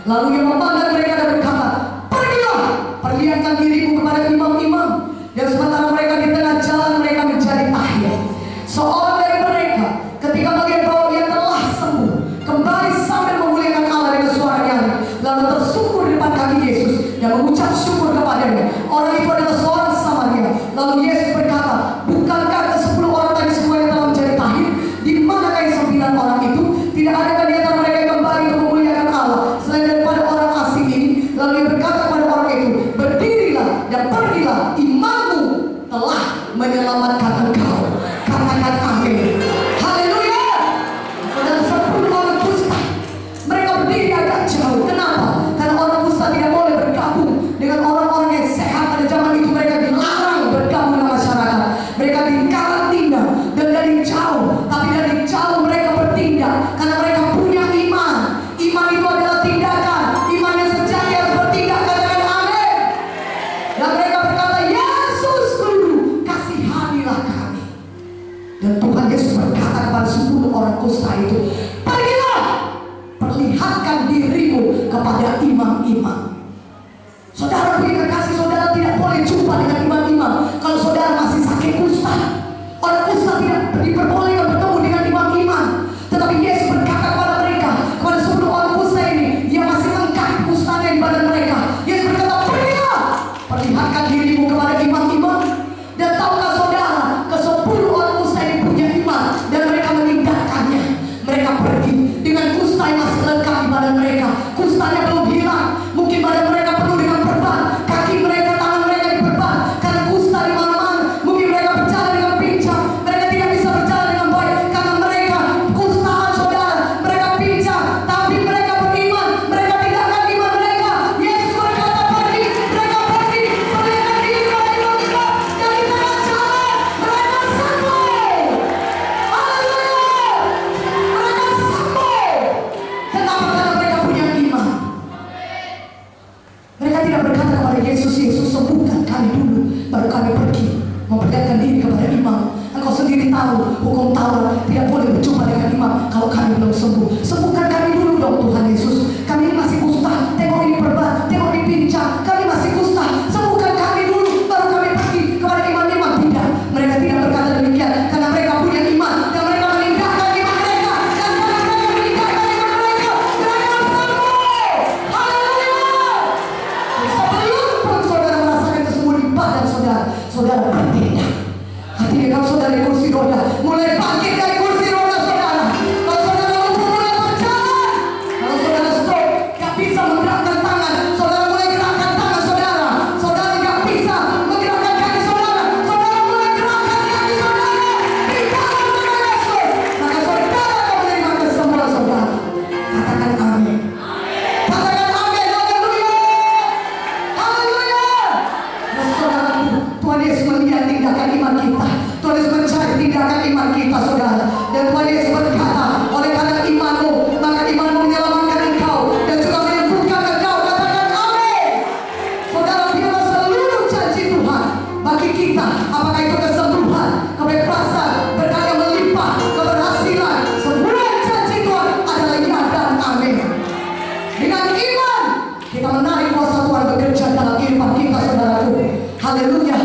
Lalu ia memandang mereka dan berkata, pergilah, perlihatkan dirimu kepada imam-imam. Dan sementara mereka di tengah jalan, mereka menjadi akhir. Seorang dari mereka ketika melihat bahwa ia telah sembuh, kepada imam-imam. Saudara punya kekasih, saudara tidak boleh jumpa dengan imam-imam kalau saudara masih sakit kusta. Orang kusta tidak diperbolehkan bertemu dengan imam-imam. Tetapi Yesus berkata kepada mereka, kepada 10 orang kusta ini yang masih lengkap kustanya di badan mereka, Yesus berkata, pergilah, perlihatkan dirimu kepada imam-imam. Dan tahukah saudara, ke-10 orang kusta ini punya iman dan mereka meninggalkannya. Mereka pergi dengan kusta yang masih lengkap di badan mereka. Kustanya belum hilang. Mungkin badan mereka penuh dengan perban, kaki mereka, tangan mereka diperban karena kusta di mana-mana. Mungkin mereka berjalan dengan pincang, mereka tidak bisa berjalan dengan baik karena mereka kustaan, saudara. Mereka pincang, tapi mereka beriman. Mereka tinggalkan iman mereka. Yesus berkata pergi, mereka pergi, perlihatkan diri kepada imam-imam, dan di tengah jalan mereka sampai. Haleluya, mereka sampai. Kenapa? Karena mereka punya iman. Mereka tidak berkata kepada Yesus, Yesus sembuhkan kami dulu, baru kami pergi memperlihatkan diri kepada imam. Engkau sendiri tahu, hukum Taurat tidak boleh berjumpa dengan imam kalau kami belum sembuh. Sembuhkan kami dulu dong Tuhan Yesus. Kami ini masih kusta, tengok ini perban, tengok ini pincang, kami masih kusta. Sembuhkan kami dulu, baru kami pergi kepada imam-imam. Tidak, mereka tidak berkata demikian karena mereka punya iman dan mereka meninggalkan iman mereka. Dan karena mereka meninggalkan iman mereka, mereka sembuh. Haleluya. Sebelum pun saudara merasakan kesembuhan di badan saudara, saudara bertindak. Hatinya kalau saudara di kursi roda, mulai bangkit dari kursi roda saudara. Kalau saudara lumpuh, mulai berjalan. Kalau saudara stroke, gak bisa menggerakkan tangan, saudara mulai gerakkan tangan saudara. Saudara gak bisa menggerakkan kaki saudara, saudara mulai gerakkan kaki saudara. Di dalam nama Yesus, maka saudara akan menerima kesembuhan saudara. Katakan amin. Katakan amin. Haleluya. Haleluya. Nah, saudaraku, Tuhan Yesus melihat tindakan iman kita. Tuhan Yesus mencari tindakan iman kita, saudara. Dan Tuhan Yesus berkata, oleh karena imanmu, maka imanmu menyelamatkan engkau dan juga menyembuhkan engkau. Katakan amin. Saudara, biarlah seluruh janji Tuhan bagi kita, apakah itu kesembuhan, kebebasan, berkat yang melimpah, keberhasilan, semua janji Tuhan adalah ya dan amin. Dengan iman kita menarik kuasa Tuhan bekerja dalam kehidupan kita, saudaraku. Haleluya.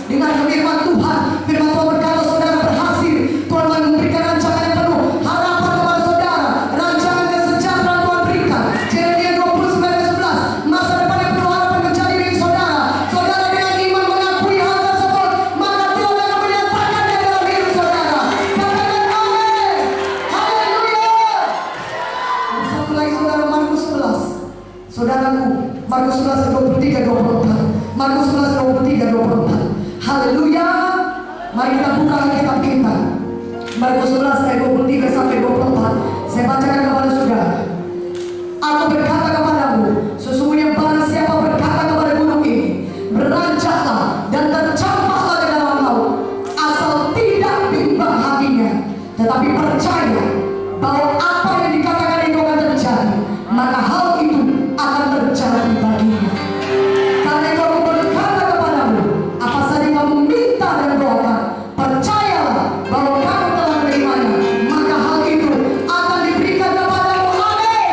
Dengan firman Tuhan, firman Tuhan berkata saudara berhasil. Tuhan memberikan rancangan yang penuh harapan kepada saudara. Rancangan kesejahteraan Tuhan berikan. Yeremia 29:11, masa depan yang penuh harapan menjadi milik saudara. Saudara dengan iman mengakui hal tersebut, maka Tuhan akan menyatakannya dalam hidup saudara. Katakan amin. Haleluya. Dan satu lagi saudara, Markus 11. Saudaraku, Markus 11:23-24. Markus 11:23-24. Haleluya. Mari kita buka Alkitab kita. Markus 11:23-24. Saya bacakan kepada saudara. Aku berkata kepadamu, sesungguhnya barang siapa berkata kepada gunung ini, beranjaklah dan tercampaklah ke dalam laut, asal tidak bimbang hatinya, tetapi percaya bahwa apa yang dikatakan itu akan terjadi, maka hal itu akan terjadi baginya. Karena itu aku berkata kepadamu, apa saja kamu minta dan doakan, percayalah bahwa kamu telah menerimanya, maka hal itu akan diberikan kepadamu. Amin.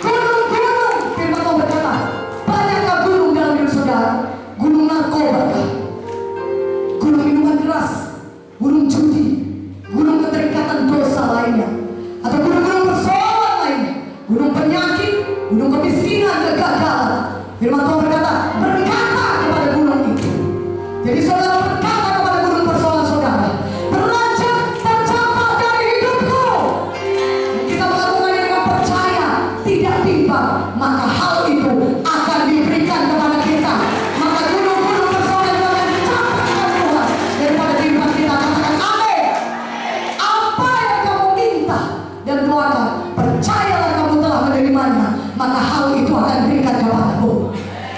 Gunung-gunung, firman Tuhan berkata, banyakkah gunung dalam hidup saudara? Gunung narkoba, gunung minuman keras, gunung judi, gunung keterikatan dosa lainnya, atau gunung-gunung persoalan lainnya, gunung penyakit, gunung kemiskinan, kegagalan. Firman Tuhan berkata, berkata kepada gunung itu. Jadi saudara berkata kepada gunung persoalan saudara, beranjak, tercampak dari hidupku. Kita melakukannya dengan percaya, tidak bimbang, maka hal itu akan diberikan kepada kita. Maka gunung-gunung persoalan itu akan dicampakkan Tuhan daripada kehidupan kita. Katakan amin. Apa yang kamu minta dan doakan, percayalah kamu telah menerimanya, maka hal itu akan diberikan kepadamu.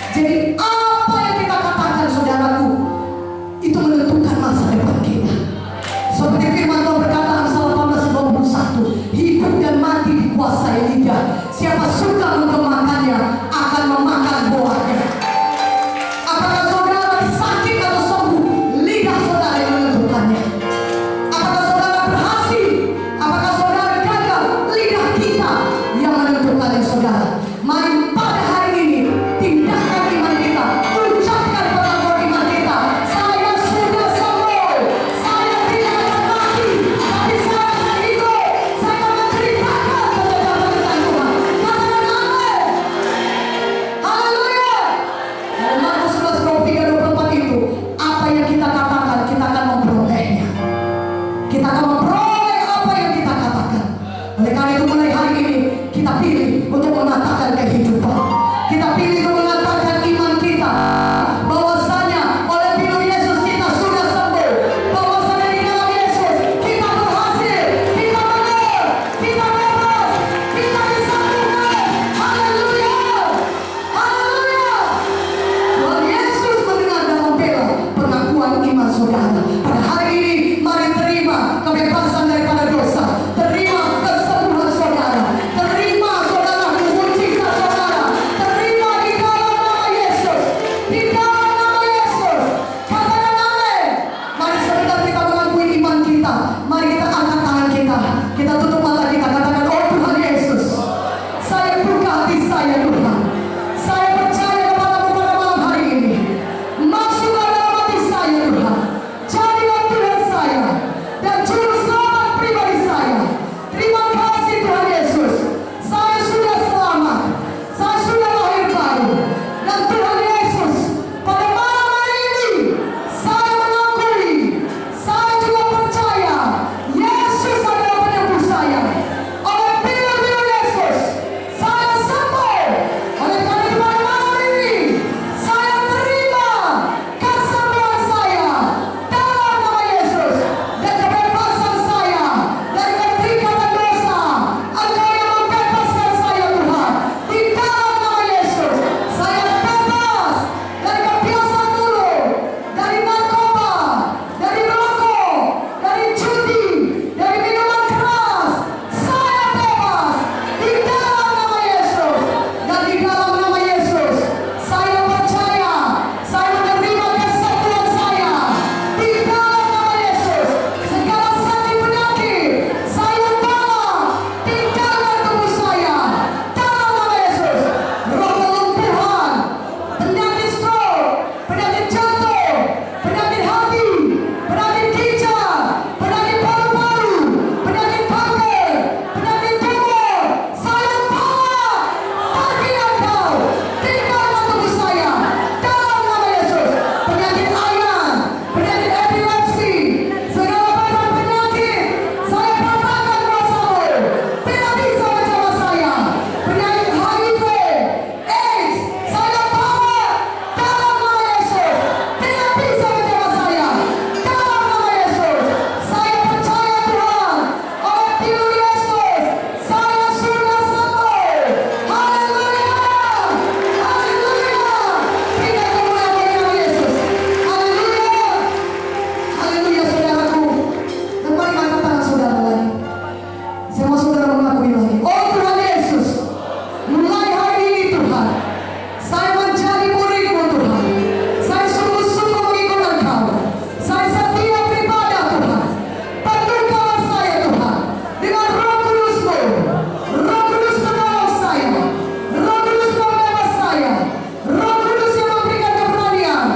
Jadi apa yang kita katakan saudaraku, itu menentukan masa depan kita. Seperti firman Tuhan berkata Amsal 18:21, hidup dan mati dikuasai lidah. Siapa suka memakannya akan memakan buahnya. Apakah saudara sakit atau sembuh, lidah saudara yang menentukannya. Apakah saudara berhasil, apakah saudara gagal, lidah kita yang menentukannya saudara. angkat tangan kita. Kita tutup mata kita, katakan, oh Tuhan Yesus, saya buka hati saya Tuhan. Saya percaya kepadamu pada malam hari ini. Masuklah dalam hati saya Tuhan. Jadilah Tuhan saya dan juru selamat pribadi saya. Terima kasih Tuhan Yesus. Saya sudah selamat. Saya sudah lahir baru. Dan Tuhan Yesus, pada malam hari ini saya mengakui, saya juga percaya Yesus adalah penyembuh saya. Oleh pilihan Yesus saya sembuh. Oleh karena itu pada malam ini saya terima kesembuhan saya dalam nama Yesus, dan kebebasan saya dari keterikatan dosa. Engkau yang membebaskan saya Tuhan. Di dalam nama Yesus saya bebas dari kebiasaan dulu, dari narkoba, dari rokok, dari judi, dari minuman keras. Saya bebas di dalam nama Yesus. Dan di dalam nama Yesus saya percaya saya menerima kesembuhan saya. Di dalam nama Yesus segala sakit penyakit saya tolak tinggalkan tubuh saya. Dalam nama Yesus roh kelumpuhan, penyakit stroke, penyakit jantung, penyakit hati, penyakit ginjal, penyakit paru-paru, penyakit kanker, penyakit tumor, saya tolak. Pergi engkau, tinggalkan tubuh saya. Dalam nama Yesus penyakit ayan, penyakit epilepsi, segala macam penyakit saya katakan kuasamu tidak bisa menjamah saya. Penyakit HIV, AIDS saya tolak. Dalam nama Yesus tidak bisa menjamah saya. Dalam nama Yesus saya percaya Tuhan, oleh pilihan Yesus saya sudah sembuh. Haleluya, haleluya. Berikan kemuliaan bagi nama Yesus. Haleluya, haleluya. Saudaraku, dan mari angkat tangan saudara lagi. Saya mau saudara mengakui lagi, oh Tuhan Yesus, mulai hari ini Tuhan saya menjadi murid-Mu Tuhan. Saya sungguh-sungguh mengikut Engkau. Saya setia beribadah Tuhan. Penuhkanlah saya Tuhan dengan Roh Kudus-Mu. Roh Kudus menolong saya. Roh Kudus membebas saya. Roh Kudus yang memberikan keberanian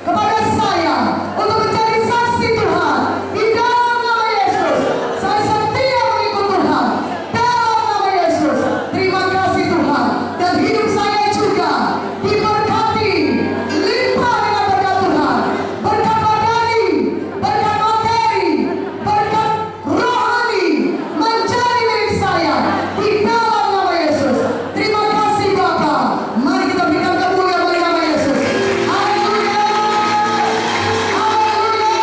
kepada saya untuk menjadi saksi Tuhan. Di dalam nama Yesus saya setia mengikut Tuhan. Dalam nama Yesus terima kasih Tuhan. Dan hidup saya juga diberkati limpah dengan berkat Tuhan. Berkat badani, berkat materi, berkat rohani menjadi milik saya. Di dalam nama Yesus. Terima kasih Bapa. Mari kita berikan kemuliaan bagi nama Yesus. Haleluya, haleluya.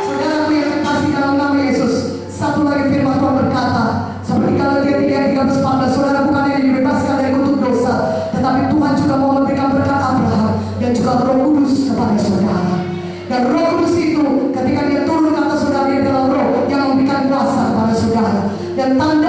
Saudaraku yang terkasih dalam nama Yesus, satu lagi firman Tuhan berkata, seperti Galatia 3:13-14, saudara bukan hanya dibebaskan dari kutuk dosa, tetapi Tuhan juga mau memberikan berkat Abraham dan juga Roh Kudus kepada saudara. Dan Roh Kudus itu ketika dia turun ke atas saudara, dia adalah Roh yang memberikan kuasa kepada saudara. Dan tanda